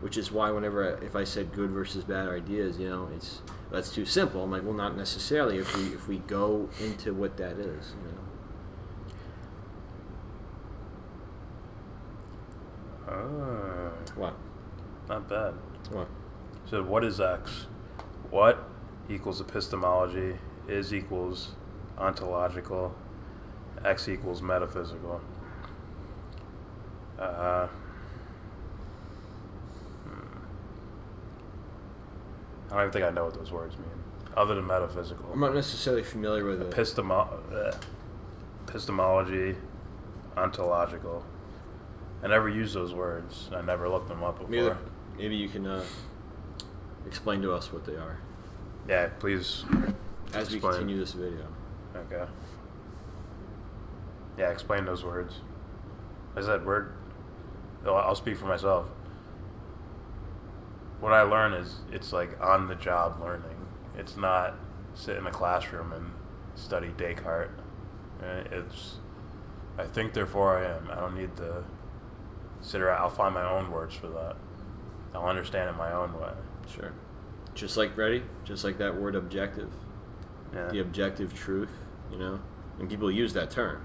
Which is why if I said good versus bad ideas, you know, that's too simple. I'm like, well, not necessarily if we go into what that is, you know. What? Not bad. What? So what is X? What equals epistemology, is equals ontological, X equals metaphysical. I don't even think I know what those words mean, other than metaphysical. I'm not necessarily familiar with it. Epistemology, ontological. I never used those words. I never looked them up before. Maybe you can explain to us what they are. Yeah, please. As we continue this video. Okay. Yeah, explain those words. I said I'll speak for myself. What I learn is it's like on-the-job learning. It's not sit in a classroom and study Descartes. It's I think, therefore I am. I don't need to sit around. I'll find my own words for that. I'll understand it my own way. Sure. Just like that word objective. Yeah. The objective truth, you know? And people use that term.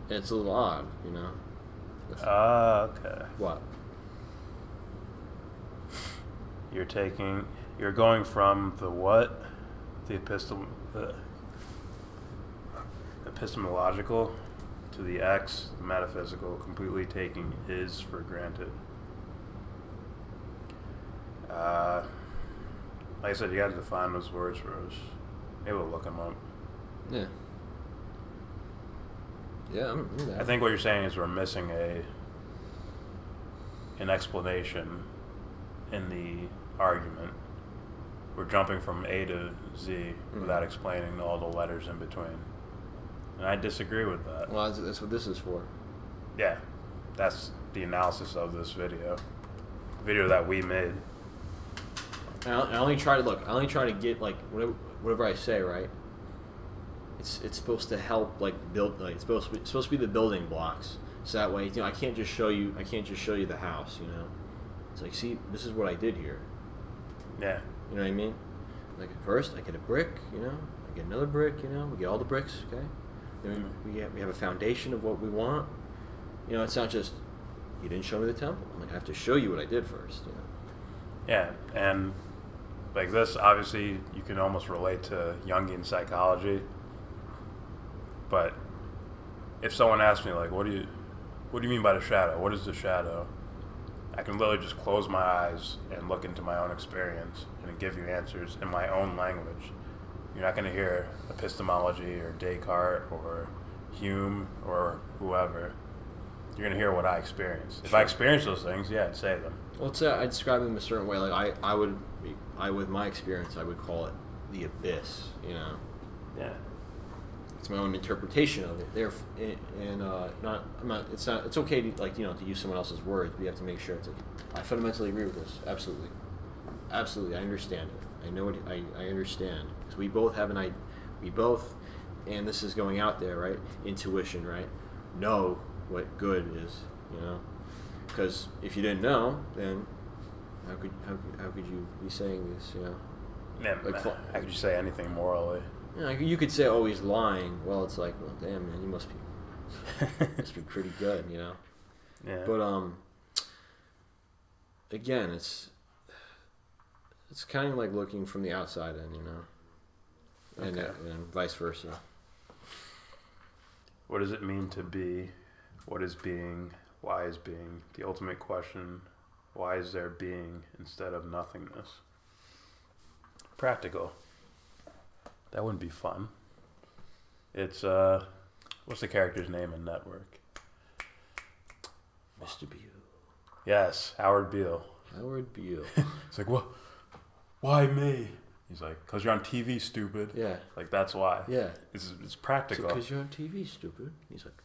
And it's a little odd, you know? Okay. What? You're going from the what? The epistemological to the X, the metaphysical, completely taking is for granted. Like I said, you got to define those words for us. Maybe we'll look them up. Yeah. Yeah, I think what you're saying is we're missing an explanation in the argument. We're jumping from A to Z without explaining all the letters in between. And I disagree with that. Well, that's what this is for. Yeah, that's the analysis of this video. The video that we made. I only try to get, like, whatever I say, right? It's supposed to help, like, build, like, it's supposed to be the building blocks. So that way, I can't just show you the house, It's like, see, this is what I did here. Yeah. You know what I mean? Like, at first, I get a brick, I get another brick, we get all the bricks, okay? Then we have a foundation of what we want. It's not just, you didn't show me the temple. I'm like, I have to show you what I did first, Yeah, and like this, obviously, you can almost relate to Jungian psychology. But if someone asks me, like, what do you mean by the shadow? What is the shadow? I can literally just close my eyes and look into my own experience and give you answers in my own language. You're not going to hear epistemology or Descartes or Hume or whoever. You're going to hear what I experienced. If I experience those things, yeah, I'd say them. Well, I describe them a certain way. Like with my experience, I would call it the abyss. Yeah. It's my own interpretation of it. It's okay to use someone else's words, but you have to make sure I fundamentally agree with this. Absolutely, I understand it. I know it. I understand because we both have and this is going out there, right? Intuition, right? Know what good is, Because if you didn't know, then how could you be saying this, Yeah, how could you say anything morally? You could say, oh, he's lying. Well, it's like, well, damn, man, you must be pretty good, Yeah. But again, it's kind of like looking from the outside in, and vice versa. What does it mean to be? What is being? Why is being? The ultimate question: why is there being instead of nothingness? Practical. That wouldn't be fun. It's what's the character's name in Network? Mr. Beale. Yes, Howard Beale. Howard Beale. It's like, what? Why me? He's like, because you're on TV, stupid. Yeah. Like, that's why. Yeah. It's practical. Because you're on TV, stupid. He's like.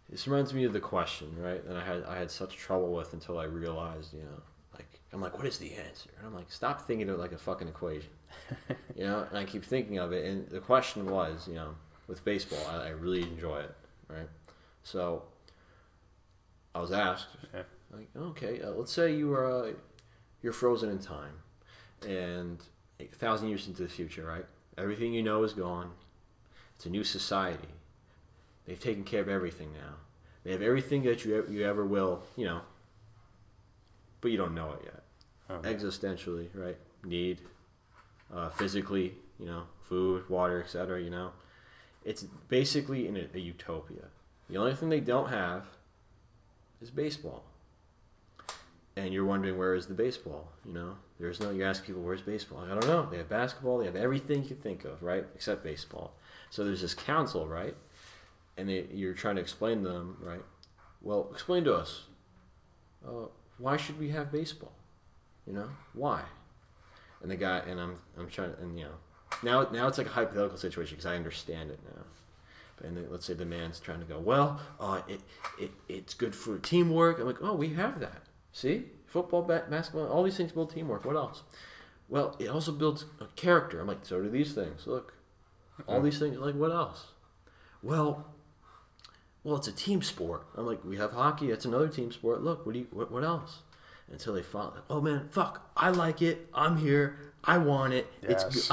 This reminds me of the question, right? And I had such trouble with until I realized, I'm like, what is the answer? And I'm like, stop thinking of it like a fucking equation. And I keep thinking of it. And the question was, with baseball, I really enjoy it, right? So I was asked, like, okay, let's say you're frozen in time, and 1,000 years into the future, right? Everything you know is gone. It's a new society. They've taken care of everything now. They have everything that you ever will, but you don't know it yet. Okay. Existentially, right? Need, physically, food, water, etc. It's basically in a utopia. The only thing they don't have is baseball. And you're wondering, where is the baseball? There's no. You ask people, where's baseball? I don't know. They have basketball. They have everything you can think of, right? Except baseball. So there's this council, right? And you're trying to explain to them, right? Well, explain to us. Why should we have baseball? Why? And the guy, and I'm trying, and now it's like a hypothetical situation because I understand it now. And then, let's say the man's trying to go, well, it's good for teamwork. I'm like, oh, we have that. See, football, basketball, all these things build teamwork. What else? Well, it also builds a character. I'm like, so do these things. Look, all these things. Like, what else? Well, it's a team sport. I'm like, we have hockey. It's another team sport. Look, what else? Until they follow, oh man, fuck, I like it. I'm here. I want it. Yes. It's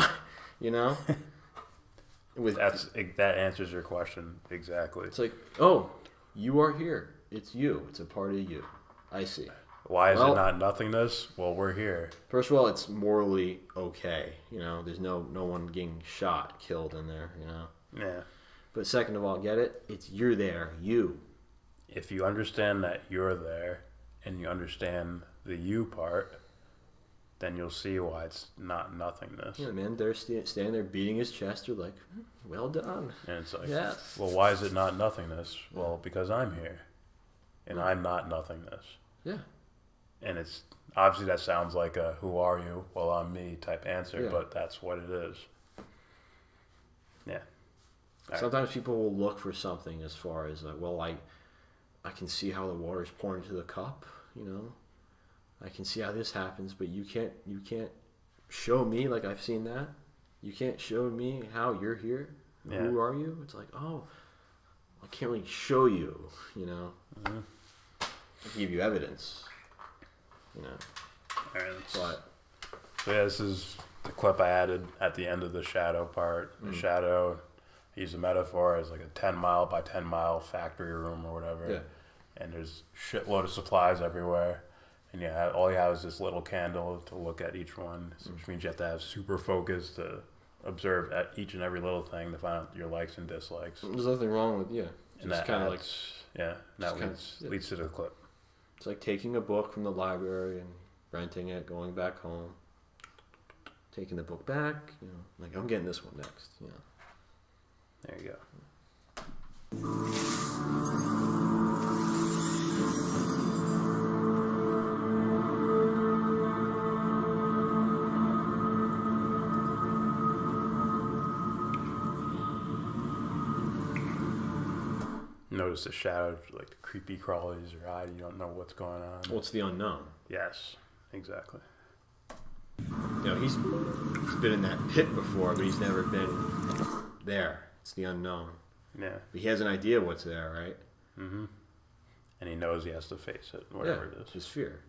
good. That answers your question exactly. It's like, oh, you are here. It's you. It's a part of you. I see. Why is it not nothingness? Well, we're here. First of all, it's morally okay. You know, there's no one getting shot, killed in there. You know. Yeah. But second of all, get it? It's you're there. You. If you understand that you're there, and you understand the you part, then you'll see why it's not nothingness. Yeah, man, they're standing there beating his chest. They're like, well done. And it's like, yes. Well, why is it not nothingness? Well, because I'm here, and I'm not nothingness. Yeah. And it's obviously that sounds like a "who are you?" Well, I'm me type answer, Yeah. but that's what it is. Yeah. Sometimes people will look for something as far as like, well, I can see how the water's pouring into the cup. You know, I can see how this happens, but you can't show me like I've seen that. You can't show me how you're here. Yeah. Who are you? It's like, oh, I can't really show you. You know, I can give you evidence. You know, so yeah, this is the clip I added at the end of the shadow part. The shadow, I use a metaphor as like a 10-mile by 10-mile factory room or whatever. Yeah. And there's shitload of supplies everywhere. And all you have is this little candle to look at each one, which means you have to have super focus to observe at each and every little thing to find out your likes and dislikes. There's nothing wrong with, and that kind of like, that leads to the clip. It's like taking a book from the library and renting it, going back home, taking the book back, you know, like I'm getting this one next, you know. There you go. Notice the shadow, like the creepy crawlies your eye. You don't know what's going on. What's the unknown? Yes, exactly. You know, he's been in that pit before, but he's never been there. It's the unknown. Yeah. But he has an idea what's there, right? Mm-hmm. And he knows he has to face it, whatever it is. His fear.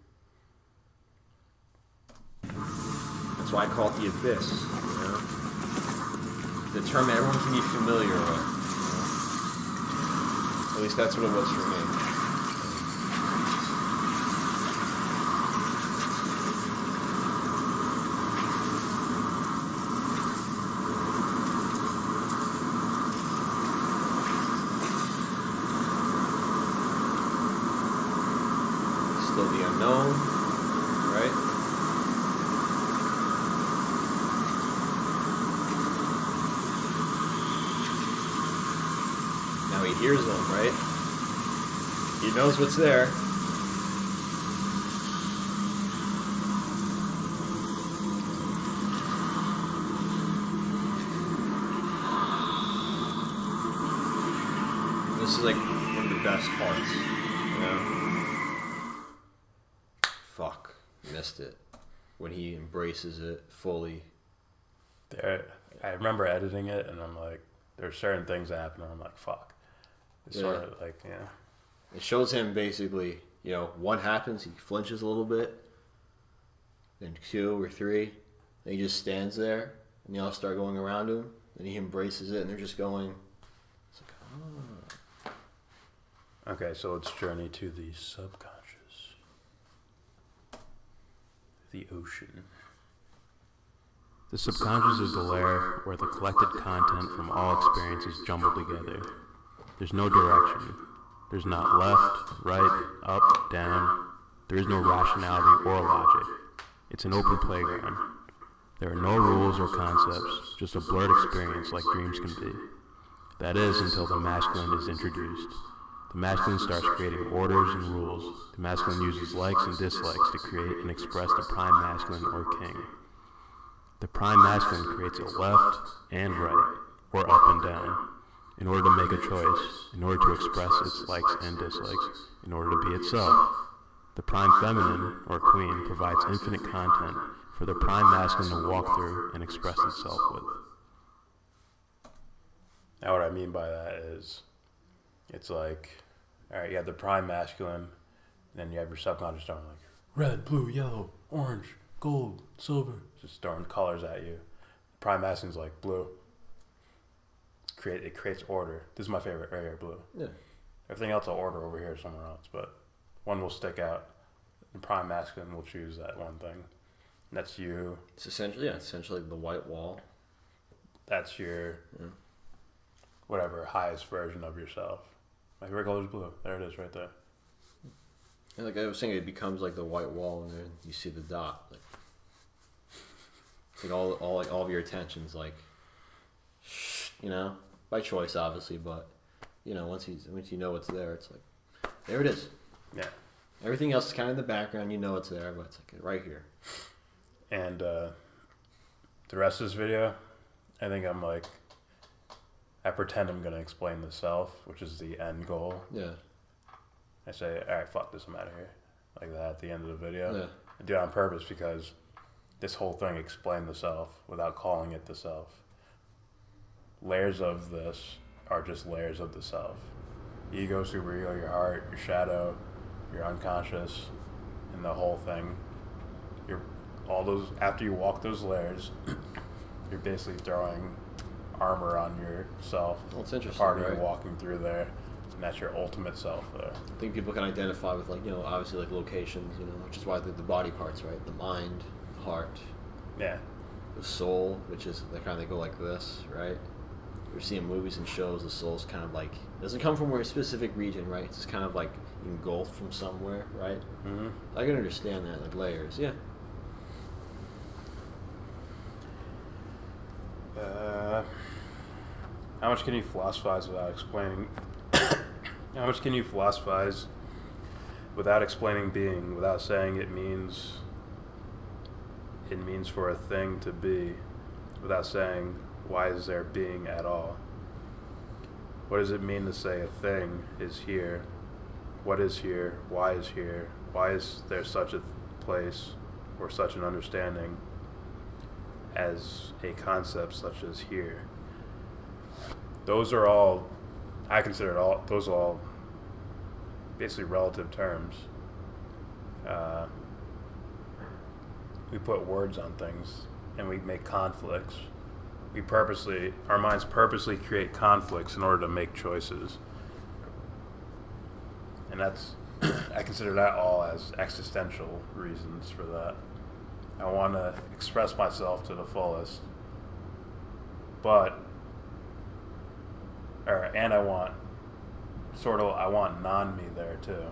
That's why I call it the abyss. You know? The term everyone can be familiar with. At least that's what it was for me. Still the unknown, right? Now he hears them, right? He knows what's there. This is like one of the best parts, you know? Fuck, missed it. When he embraces it fully. I remember editing it, and I'm like, there's certain things that happen, and I'm like, fuck. It's sort of like, It shows him basically, you know, one happens, he flinches a little bit, then 2 or 3, and he just stands there, and they all start going around him, and he embraces it, and they're just going, it's like, oh. Okay, so let's journey to the subconscious. The ocean. The subconscious is the layer where the collected content from all experiences jumble together. There's no direction. There's not left, right, up, down. There is no rationality or logic. It's an open playground. There are no rules or concepts, just a blurred experience like dreams can be. That is until the masculine is introduced. The masculine starts creating orders and rules. The masculine uses likes and dislikes to create and express the prime masculine or king. The prime masculine creates a left and right, or up and down, in order to make a choice, in order to express its likes and dislikes, in order to be itself. The prime feminine, or queen, provides infinite content for the prime masculine to walk through and express itself with. Now what I mean by that is, it's like, alright, you have the prime masculine, and then you have your subconscious throwing like, red, blue, yellow, orange, gold, silver, just throwing colors at you. The prime masculine's like, blue. It creates order. This is my favorite right here, blue. Yeah. Everything else I'll order over here somewhere else, but one will stick out. And prime masculine will choose that one thing. That's you. It's essentially the white wall. That's your whatever highest version of yourself. My favorite color is blue. There it is, right there. And like I was saying, it becomes like the white wall, and then you see the dot. Like, it's like all of your attention's like, you know, by choice, obviously, but you know, once you know it's there, it's like, there it is. Yeah. Everything else is kind of in the background. You know it's there, but it's like right here. And the rest of this video, I think I pretend I'm gonna explain the self, which is the end goal. Yeah. I say, all right, fuck this, I'm out of here, like that at the end of the video. Yeah. I do it on purpose because this whole thing explained the self without calling it the self. Layers of this are just layers of the self. Ego, superego, your heart, your shadow, your unconscious, and the whole thing. After you walk those layers, you're basically throwing armor on yourself. Well, it's interesting, Part of right? you walking through there, and that's your ultimate self there. I think people can identify with, like, you know, obviously like locations, you know, which is why the body parts, right? The mind, heart, Yeah. the soul, which is they go like this, right? You're seeing movies and shows, the soul's kind of like, doesn't come from a specific region, right? It's just kind of like engulfed from somewhere, right? Mm-hmm. I can understand that, like layers, yeah. How much can you philosophize without explaining? How much can you philosophize without explaining being, without saying it means for a thing to be, without saying why is there being at all? What does it mean to say a thing is here? What is here? Why is here? Why is there such a place or such an understanding as a concept such as here? Those are all, I consider those all basically relative terms. We put words on things and we make conflicts. Our minds purposely create conflicts in order to make choices. And I consider that all as existential reasons for that. I want to express myself to the fullest, and I want non-me there too.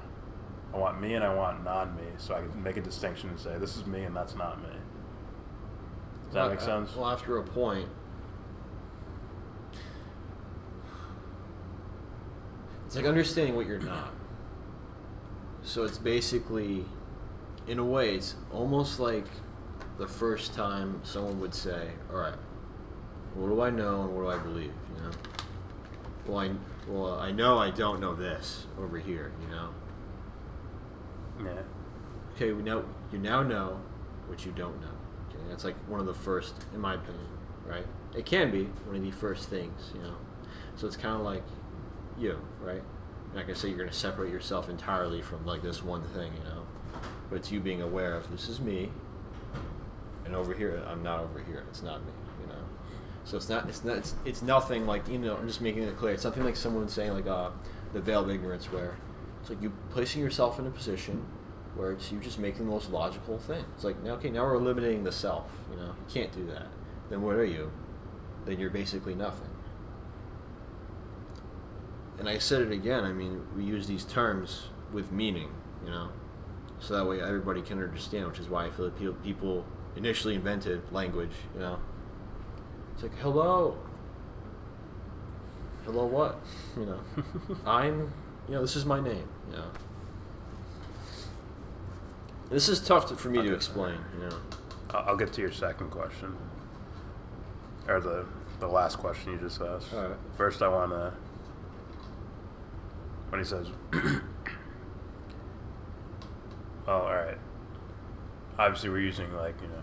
I want me and I want non-me, so I can make a distinction and say, this is me and that's not me. Does that make sense? Well, after a point, it's like understanding what you're not. So it's basically, in a way, it's almost like the first time someone would say, all right, what do I know and what do I believe, you know? Well, I know I don't know this over here, you know? Yeah. Okay, you now know what you don't know. Okay, that's like one of the first, in my opinion, right? It can be one of the first things, you know? So it's kind of like you, right? Like I say, you're going to separate yourself entirely from like this one thing, you know? But it's you being aware of, this is me, and over here, I'm not over here. It's not me, you know? So it's nothing like, you know, I'm just making it clear. It's nothing like someone saying like the veil of ignorance, where it's like you placing yourself in a position where it's you just making the most logical thing. It's like, now we're eliminating the self, you know? You can't do that. Then what are you? Then you're basically nothing. And I said it again, I mean, we use these terms with meaning, you know? So that way everybody can understand, which is why I feel like people initially invented language, you know? It's like, hello. Hello what? You know? This is my name, you know? This is tough for me to explain, you know? I'll get to your second question. Or the last question you just asked. All right. First I want to, when he says, well, alright. Obviously we're using like, you know,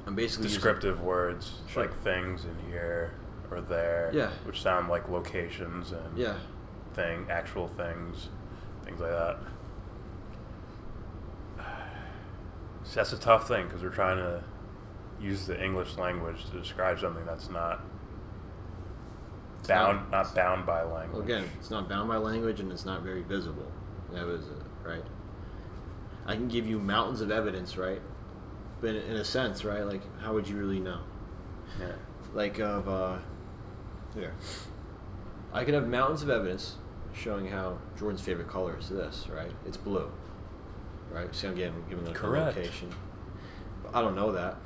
I'm basically descriptive words, Sure. like things in here or there, Yeah. which sound like locations and Yeah. actual things like that. So that's a tough thing because we're trying to use the English language to describe something that's not bound by language. Well, again, it's not bound by language and it's not very visible. That was it, right? I can give you mountains of evidence, right? But in a sense, right? Like, how would you really know? Yeah. Like, here. I could have mountains of evidence showing how Jordan's favorite color is this, right? It's blue, right? So again, we're giving a location. But I don't know that.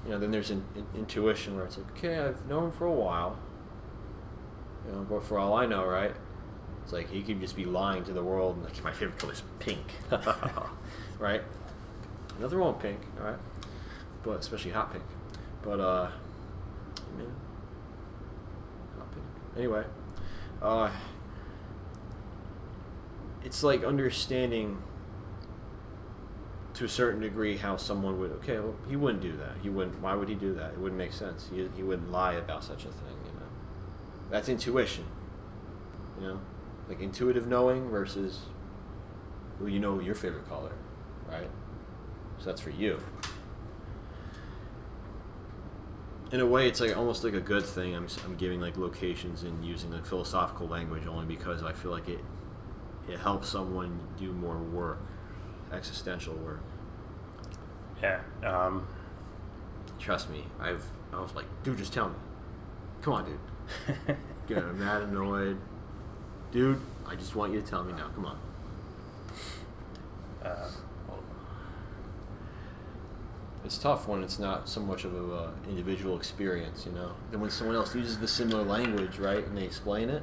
You know, then there's intuition where it's like, okay, I've known him for a while. You know, but for all I know, right? It's like he could just be lying to the world and like, my favorite color is pink, right? Nothing wrong with pink, all right? But especially hot pink. But man, hot pink. Anyway, it's like understanding to a certain degree how someone would. Okay, well, he wouldn't do that. He wouldn't. Why would he do that? It wouldn't make sense. He wouldn't lie about such a thing. You know, that's intuition. You know, like intuitive knowing versus, well, you know your favorite color, right? So that's for you. In a way, it's like almost like a good thing. I'm giving like locations and using like philosophical language only because I feel like it helps someone do more work, existential work. Yeah. Trust me, I was like, dude, just tell me. Come on, dude. Getting mad, annoyed. Dude, I just want you to tell me now. Come on. It's tough when it's not so much of an individual experience, you know. Then when someone else uses the similar language, right, and they explain it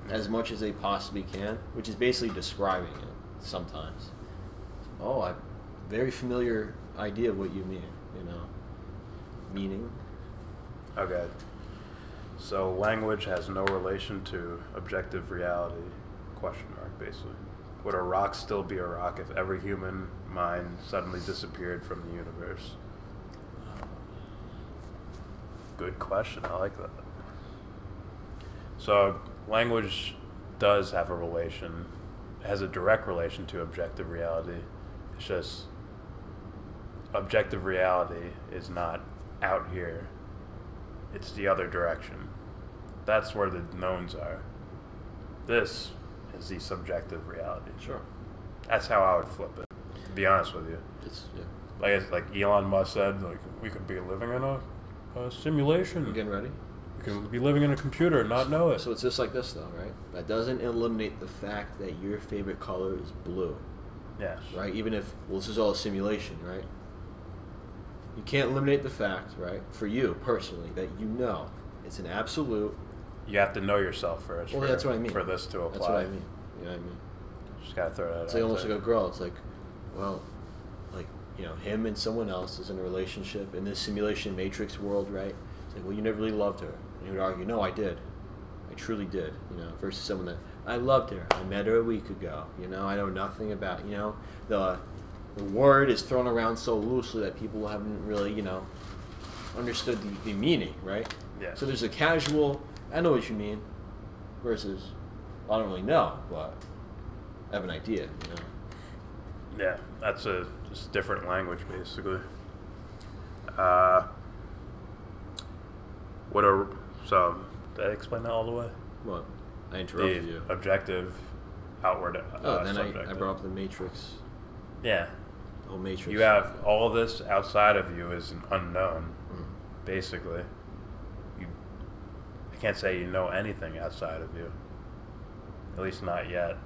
as much as they possibly can, which is basically describing it sometimes. Oh, I very familiar idea of what you mean, you know. Meaning. Okay. So language has no relation to objective reality, question mark, basically. Would a rock still be a rock if every human mind suddenly disappeared from the universe? Good question. I like that. So language does have a relation, has a direct relation to objective reality. It's just objective reality is not out here. It's the other direction. That's where the knowns are. This is the subjective reality. Sure. That's how I would flip it, to be honest with you. Like Elon Musk said, like we could be living in a simulation. You getting ready? We could be living in a computer and not know it. So it's just like this, though, right? That doesn't eliminate the fact that your favorite color is blue. Yes. Right? Even if, well, this is all a simulation, right? You can't eliminate the fact, right, for you personally, that you know it's an absolute. You have to know yourself first. Well, that's what I mean. For this to apply. That's what I mean. You know what I mean? Just gotta throw that out. It's like almost like a girl. It's like, well, like, you know, him and someone else is in a relationship in this simulation matrix world, right? It's like, well, you never really loved her. And you would argue, no, I did. I truly did, you know, versus someone that, I loved her. I met her a week ago. You know, I know nothing about, you know, the word is thrown around so loosely that people haven't really, you know, understood the meaning, right? Yeah. So there's a casual, I know what you mean, versus, well, I don't really know, but I have an idea, you know? Yeah, that's just different language, basically. So, did I explain that all the way? What? I interrupted you. Objective, outward, then subjective. I brought up the matrix. Yeah. The whole matrix. You have all of this outside of you is an unknown, basically. I can't say you know anything outside of you. At least not yet.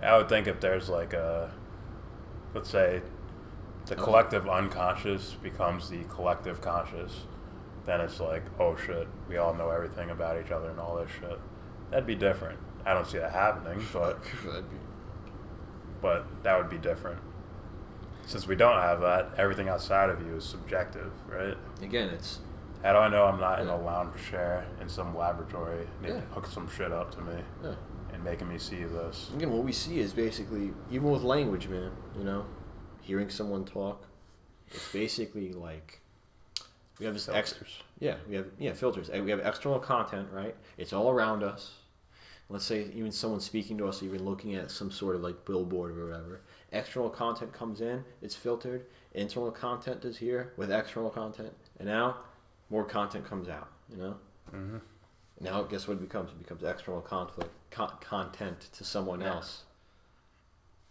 I would think if there's like a, let's say, the collective unconscious becomes the collective conscious, then it's like, oh shit, we all know everything about each other and all this shit. That'd be different. I don't see that happening, but that would be different. Since we don't have that, everything outside of you is subjective, right? Again, it's... How do I know I'm not in a lounge chair in some laboratory and they hook some shit up to me and making me see this? Again, what we see is basically, even with language, man, you know, hearing someone talk, it's basically like, we have this filters. We have filters. We have external content, right? It's all around us. Let's say even someone speaking to us, even looking at some sort of like billboard or whatever. External content comes in, it's filtered. Internal content is here with external content, and now more content comes out. You know. Mm-hmm. Now, guess what it becomes? It becomes external content to someone else.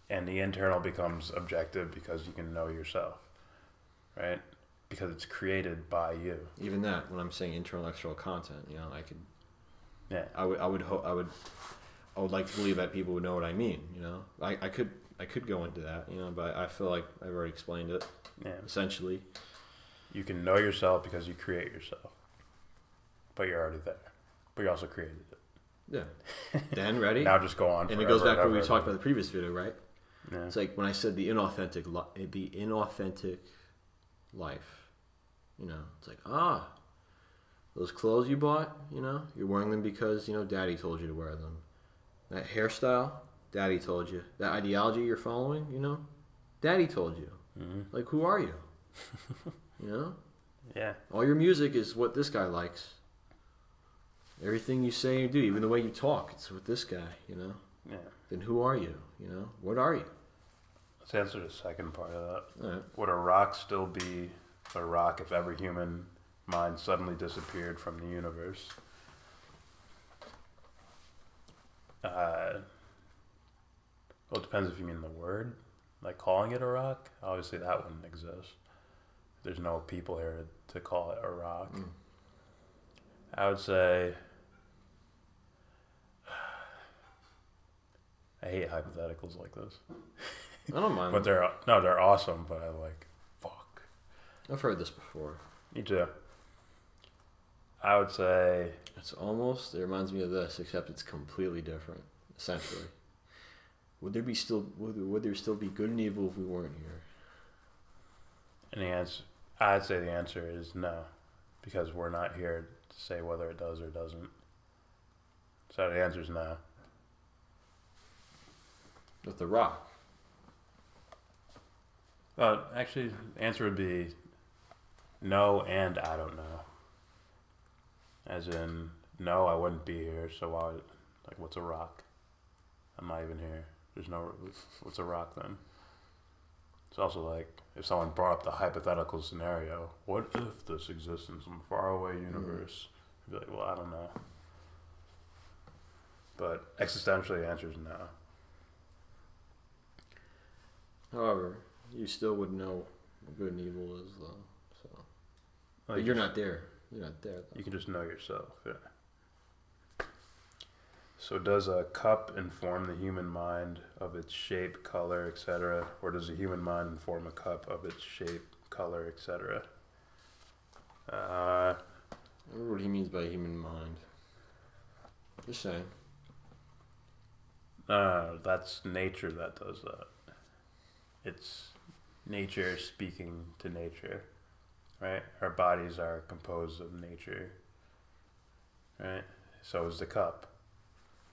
And the internal becomes objective because you can know yourself, right? Because it's created by you. Even that, when I'm saying internal, external content, you know, I could. Yeah. I would like to believe that people would know what I mean. You know, I could go into that. You know, but I feel like I've already explained it. Yeah. Essentially, you can know yourself because you create yourself, but you're already there. But you also created it. Yeah. Then ready? Now just go on. And it goes back to what we talked about in the previous video, right? Yeah. It's like when I said the inauthentic life. You know, it's like, those clothes you bought, you know, you're wearing them because, you know, daddy told you to wear them. That hairstyle, daddy told you. That ideology you're following, you know, daddy told you. Mm-hmm. Like, who are you? You know? Yeah. All your music is what this guy likes. Everything you say and do, even the way you talk, it's with this guy, you know? Yeah. Then who are you? You know? What are you? Let's answer the second part of that. All right. Would a rock still be a rock if every human mind suddenly disappeared from the universe? Well, it depends if you mean the word. Like calling it a rock? Obviously that wouldn't exist. There's no people here to call it a rock. Mm. I would say... I hate hypotheticals like this. I don't mind. But they're awesome, but I like, fuck. I've heard this before. Me too. I would say... It's almost, it reminds me of this, except it's completely different, essentially. Would there still be good and evil if we weren't here? And the answer, I'd say the answer is no, because we're not here to say whether it does or doesn't. So the answer is no. With the rock. Actually, the answer would be no and I don't know. As in, no, I wouldn't be here, so why, like, what's a rock? I'm not even here. There's no, what's a rock then? It's also like, if someone brought up the hypothetical scenario, what if this exists in some faraway universe? I'd be like, well, I don't know. But existentially, the answer is no. However, you still would know what good and evil is, though. So, Like, but you're not there. You're not there, though. You can just know yourself, yeah. So does a cup inform the human mind of its shape, color, etc., or does the human mind inform a cup of its shape, color, etc.? I wonder what he means by human mind. Just saying. That's nature that does that. It's nature speaking to nature, right? Our bodies are composed of nature, right? So is the cup.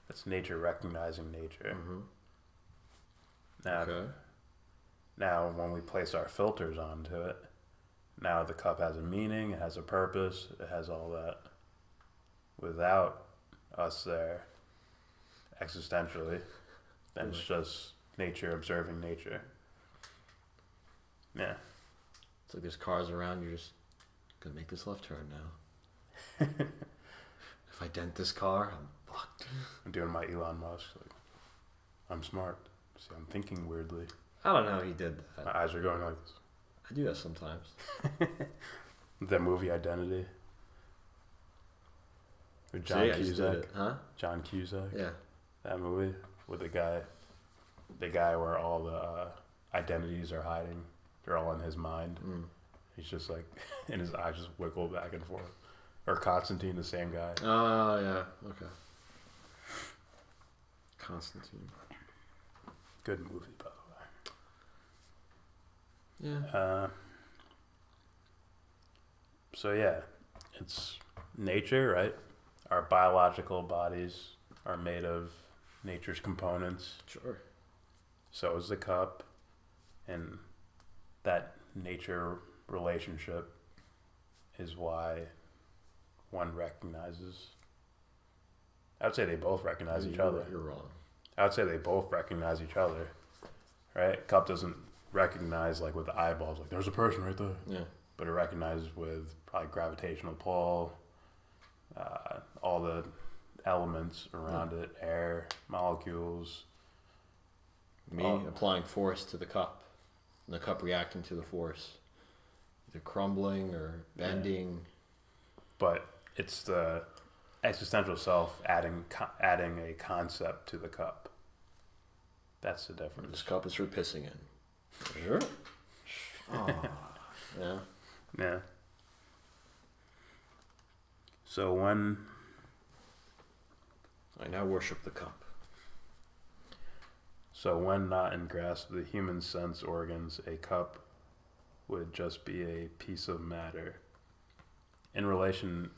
That's nature recognizing nature. Mm-hmm. Now, when we place our filters onto it, now the cup has a meaning, it has a purpose, it has all that. Without us there, existentially, then it's just nature observing nature. Yeah. It's like there's cars around, you're just gonna make this left turn now. If I dent this car, I'm fucked. I'm doing my Elon Musk. Like, I'm smart. See, I'm thinking weirdly. I don't know how he did that. My eyes are going like this. I do that sometimes. That movie Identity. With John See, I just did Cusack. it. Huh? John Cusack. Yeah. That movie with the guy where all the identities are hiding. They're all in his mind. Mm. He's just like, and his eyes just wiggle back and forth. Or Constantine, the same guy. Oh, yeah. Okay. Constantine. Good movie, by the way. Yeah. So yeah, it's nature, right? Our biological bodies are made of nature's components. Sure. So is the cup, and that nature relationship is why one recognizes. I would say they both recognize each other. You're wrong. I would say they both recognize each other, right? Cup doesn't recognize like with the eyeballs, like there's a person right there. Yeah. But it recognizes with probably gravitational pull, all the elements around it, air, molecules, Me applying force to the cup, and the cup reacting to the force, either crumbling or bending. But it's the existential self adding a concept to the cup. That's the difference. This cup is for pissing in. Sure. Oh. Yeah. Yeah. So when I now worship the cup. So when not in grasp of the human sense organs, a cup would just be a piece of matter. In relation,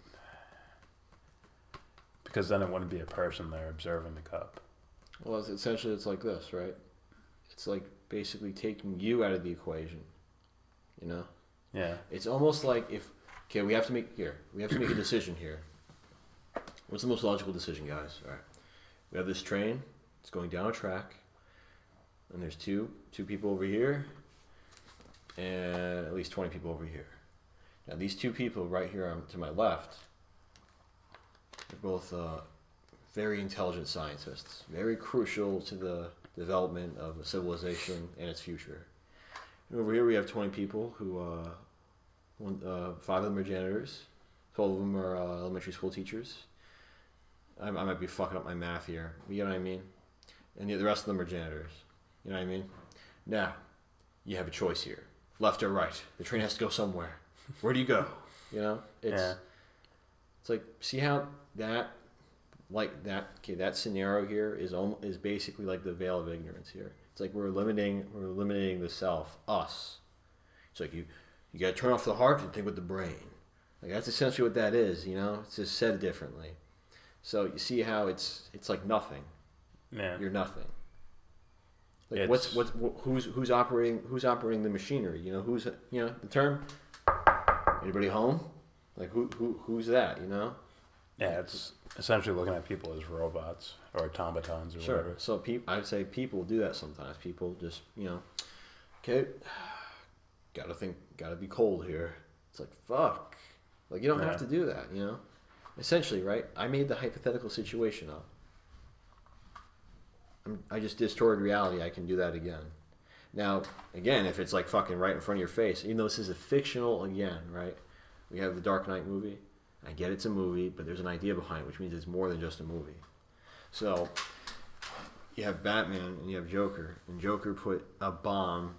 because then it wouldn't be a person there observing the cup. Well, essentially it's like this, right? It's like basically taking you out of the equation, you know? Yeah. It's almost like if, okay, we have to make a decision here. What's the most logical decision, guys? All right. We have this train, it's going down a track, and there's two people over here, and at least 20 people over here. Now these two people right here to my left, they're both very intelligent scientists, very crucial to the development of a civilization and its future. And over here we have 20 people who, 5 of them are janitors, 12 of them are elementary school teachers. I might be fucking up my math here, you know what I mean? And the rest of them are janitors, you know what I mean? Now, you have a choice here, left or right. The train has to go somewhere. Where do you go? You know, it's like, see how that scenario here is basically like the veil of ignorance here. It's like we're eliminating the self, us. It's like you got to turn off the heart and think with the brain. Like that's essentially what that is. You know, it's just said differently. So you see how it's like nothing. Yeah. You're nothing. Like who's operating the machinery? You know, the term. Anybody home? Like who's that? You know? Yeah, it's essentially looking at people as robots or automatons or whatever. So I'd say people do that sometimes. People just, okay, gotta be cold here. It's like, fuck. Like, you don't have to do that, you know? Essentially, right? I made the hypothetical situation up. I just distorted reality. I can do that again. Now, again, if it's like fucking right in front of your face, even though this is a fictional, again, right? We have the Dark Knight movie. I get it's a movie, but there's an idea behind it, which means it's more than just a movie. So, you have Batman and you have Joker, and Joker put a bomb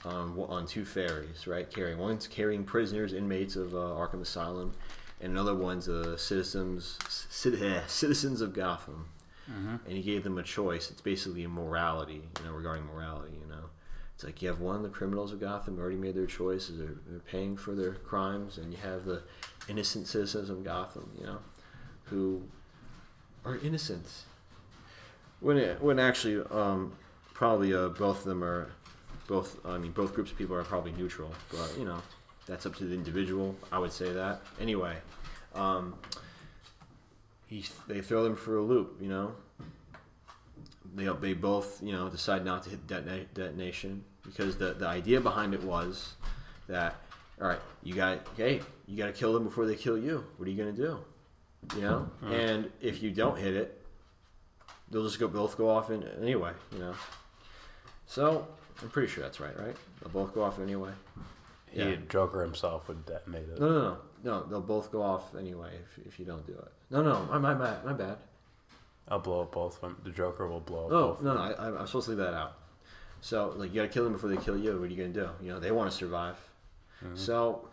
on 2 ferries, right? One's carrying prisoners, inmates of Arkham Asylum, and another one's citizens of Gotham. Mm-hmm. And he gave them a choice. It's basically a morality, regarding morality, It's like you have the criminals of Gotham already made their choices. They're paying for their crimes, and you have the innocent citizens of Gotham, who are innocent. When actually, probably both of them are, both groups of people are probably neutral, but, that's up to the individual. I would say that. Anyway, they throw them for a loop, They both, decide not to hit detonation because the idea behind it was that, all right, you got to kill them before they kill you. What are you going to do? And if you don't hit it, they'll just both go off anyway, So I'm pretty sure that's right? They'll both go off anyway. Joker himself would detonate it. No, they'll both go off anyway if you don't do it. No, my bad. I'll blow up both of them. The Joker will blow up both. No, I'm supposed to leave that out. So, like, you gotta kill them before they kill you. What are you gonna do? They want to survive. Mm-hmm. So,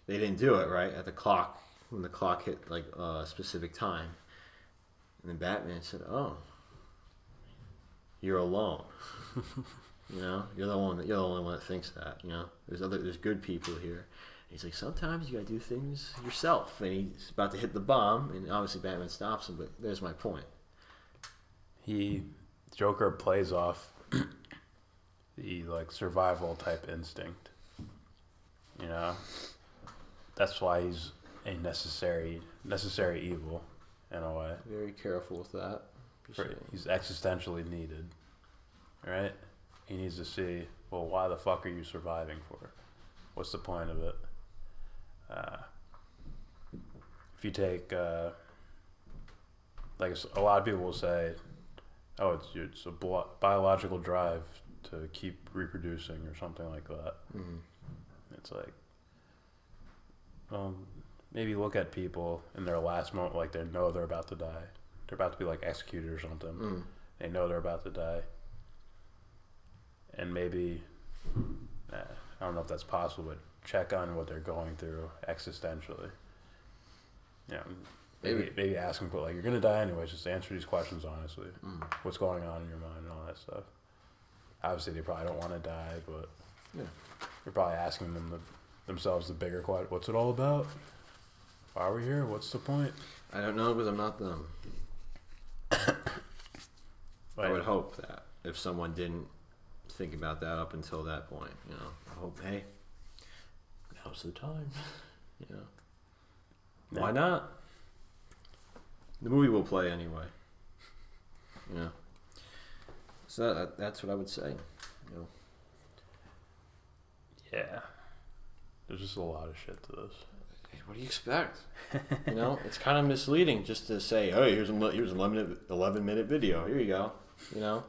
they didn't do it, right? At the clock, when the clock hit, like, a specific time. And then Batman said, oh, you're alone. You're the only one that thinks that, There's good people here. He's like, sometimes you gotta do things yourself. And he's about to hit the bomb, and obviously Batman stops him, but there's my point. Joker plays off the, like, survival type instinct. That's why he's a necessary evil, in a way. Very careful with that. He's existentially needed, right? He needs to see, well, why the fuck are you surviving for? What's the point of it? If you take like a lot of people will say, oh, it's a biological drive to keep reproducing or something like that. Mm-hmm. It's like, maybe look at people in their last moment, like they know they're about to die. They're about to be like executed or something. Mm. They know they're about to die. And maybe, I don't know if that's possible, but check on what they're going through existentially. You know, maybe ask them, like, you're going to die anyways, just answer these questions honestly. What's going on in your mind and all that stuff. Obviously, they probably don't want to die, but you're probably asking themselves the bigger question. What's it all about? Why are we here? What's the point? I don't know because I'm not them. I would hope that if someone didn't think about that up until that point, you know, I hope, hey, now's the time, you know. Yeah. Why not? The movie will play anyway, you know. So that's what I would say, you know. Yeah. There's just a lot of shit to this. What do you expect? You know, it's kind of misleading just to say, "Hey, here's an 11-minute video. Here you go." You know,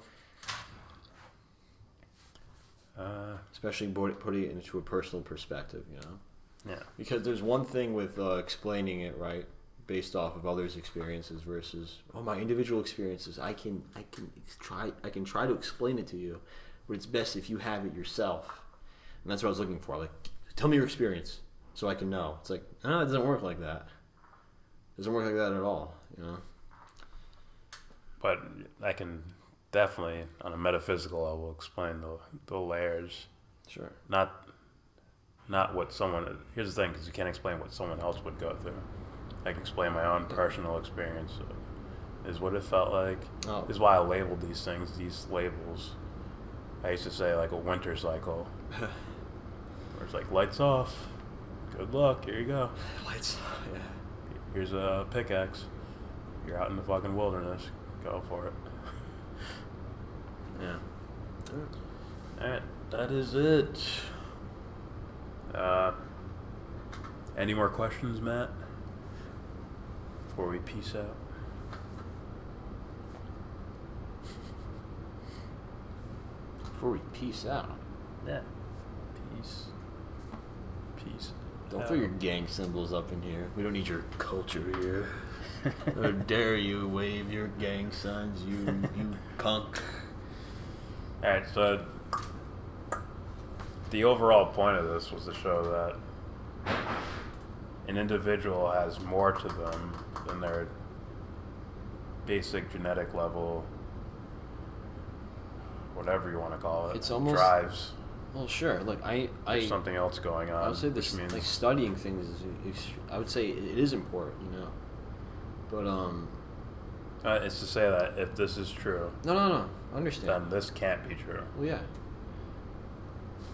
especially putting it into a personal perspective. You know, yeah. Because there's one thing with explaining it right based off of others' experiences versus my individual experiences. I can try to explain it to you, but it's best if you have it yourself, and that's what I was looking for. Like, tell me your experience. So I can know. It's like, no, it doesn't work like that. It doesn't work like that at all, you know? But I can definitely, on a metaphysical level, explain the layers. Sure. Not what someone... Here's the thing, because you can't explain what someone else would go through. I can explain my own personal experience is what it felt like. Oh. Is why I labeled these things, these labels. I used to say, like, a winter cycle. Where it's like, lights off. Good luck, here you go. Lights, yeah. Here's a pickaxe. You're out in the fucking wilderness. Go for it. Yeah. Alright, that is it. Any more questions, Matt? Before we peace out? Before we peace out. Yeah. Peace. Don't throw your gang symbols up in here. We don't need your culture here. How dare you wave your gang signs, you punk. Alright, so the overall point of this was to show that an individual has more to them than their basic genetic level, whatever you want to call it. It's almost drives. Well, sure. Like There's something else going on. I would say this, means like studying things is. I would say it is important, you know. But it's to say that if this is true, no, I understand. then this can't be true. Well, yeah.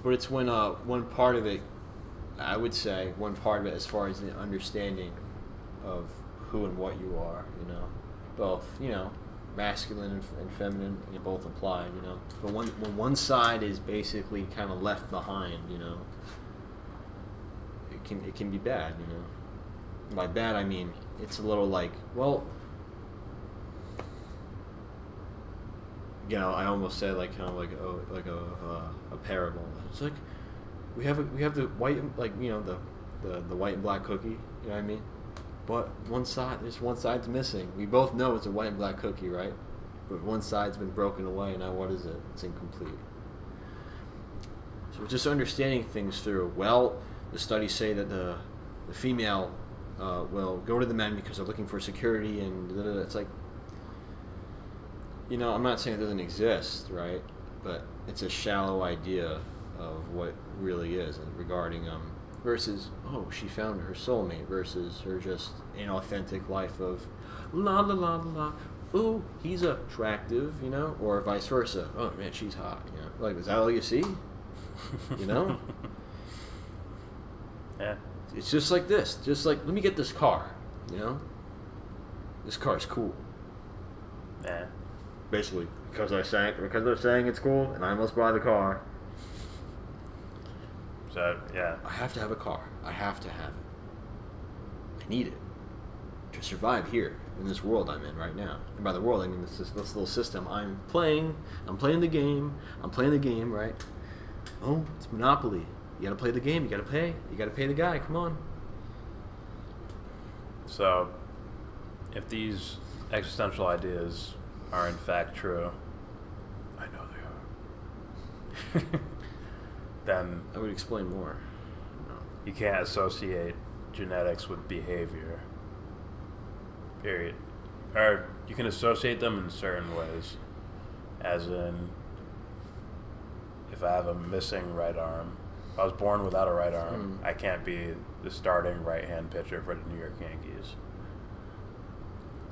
But it's when one part of it, I would say one part of it, as far as the understanding of who and what you are, you know, both, you know, masculine and feminine, you know, both apply, you know. But when one side is basically kind of left behind, you know, it can be bad, you know. By bad, I mean it's a little like, well, you know, I almost say like kind of like a parable. It's like we have the white, like, you know, the white and black cookie, you know what I mean? But one side's missing. We both know it's a white and black cookie, right? But one side's been broken away. Now what is it? It's incomplete. So just understanding things through. Well, the studies say that the female will go to the men because they're looking for security, and it's like, you know, I'm not saying it doesn't exist, right? But it's a shallow idea of what really is regarding versus, oh, she found her soulmate, versus her just inauthentic life of la la la la la. Ooh, he's attractive, you know, or vice versa. Oh man, she's hot, you know. Like, is that all you see? You know? Yeah. It's just like this. Just like, let me get this car, you know? This car's cool. Yeah. Basically, because they're saying it's cool, and I must buy the car. So, yeah. I have to have a car. I have to have it. I need it to survive here. in this world I'm in right now. And by the world, I mean this little system I'm playing. I'm playing the game. I'm playing the game, right? Oh, it's Monopoly. You gotta play the game. You gotta pay. You gotta pay the guy. Come on. So, if these existential ideas are in fact true, I know they are, then I would explain more. No. you can't associate genetics with behavior. Period. Or you can associate them in certain ways. As in, if I have a missing right arm, if I was born without a right arm, I can't be the starting right-hand pitcher for the New York Yankees.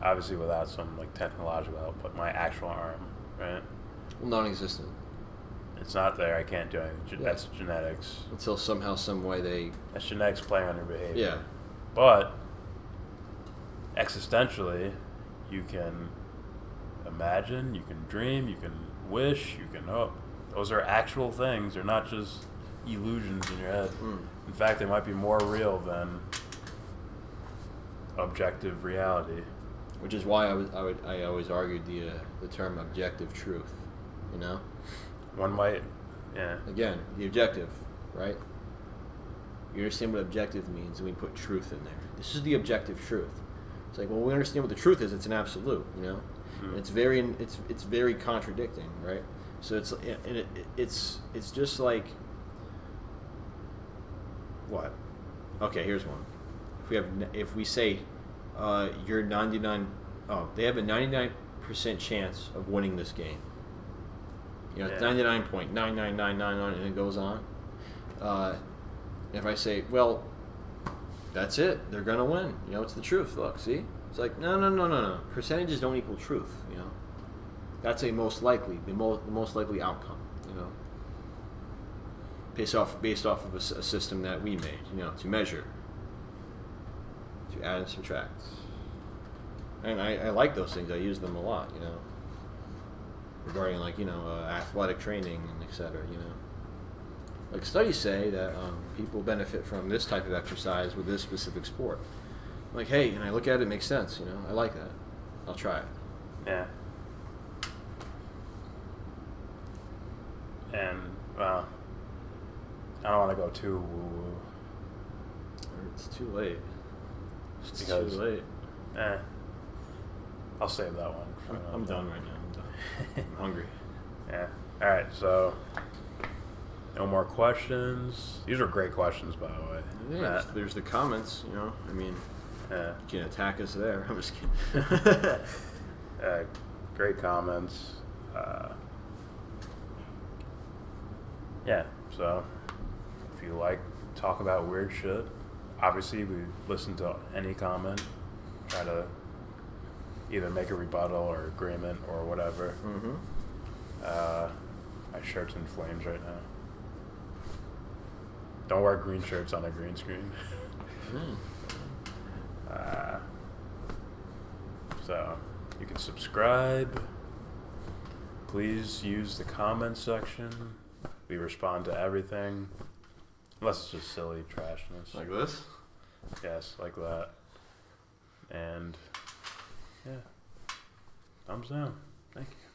Obviously without some like technological help, but my actual arm, right? Well, non-existent. It's not there, I can't do anything. That's genetics. Until somehow, some way That's genetics playing on your behavior. Yeah. But existentially, you can imagine, you can dream, you can wish, you can hope. Those are actual things. They're not just illusions in your head. In fact, they might be more real than objective reality. Which is why I always argued the term objective truth. You know. One might, yeah. Again, the objective, right? You understand what objective means, and we put truth in there. This is the objective truth. It's like, well, we understand what the truth is. It's an absolute, you know. And it's very contradicting, right? So it's just like what? Okay, here's one. If we say you're 99, they have a 99% chance of winning this game. You know, 99.99999, and it goes on. If I say, well, that's it, they're gonna win. You know, it's the truth. Look, see? It's like no. Percentages don't equal truth. You know, that's a most likely, the most likely outcome. You know, based off of a system that we made. You know, to measure, to add and subtract. And I like those things. I use them a lot. You know, regarding like athletic training and etc. You know, like studies say that people benefit from this type of exercise with this specific sport. I'm like, hey, and I look at it, it makes sense. You know, I like that. I'll try it. Yeah. And well, I don't want to go too woo-woo. It's too late. It's too Because late. I'll save that one. For I'm done right now. I'm done. I'm hungry. Yeah. All right. So, no more questions. These are great questions, by the way. Yeah, there's the comments. You know, I mean, you can attack us there. I'm just kidding. Great comments. Yeah. So, if you like talk about weird shit, obviously we listen to any comment, try to either make a rebuttal or agreement or whatever. My shirt's in flames right now. Don't wear green shirts on a green screen. So you can subscribe. Please use the comment section. We respond to everything, unless it's just silly trashness. Like this? Yes, like that. And yeah, thumbs down. Thank you.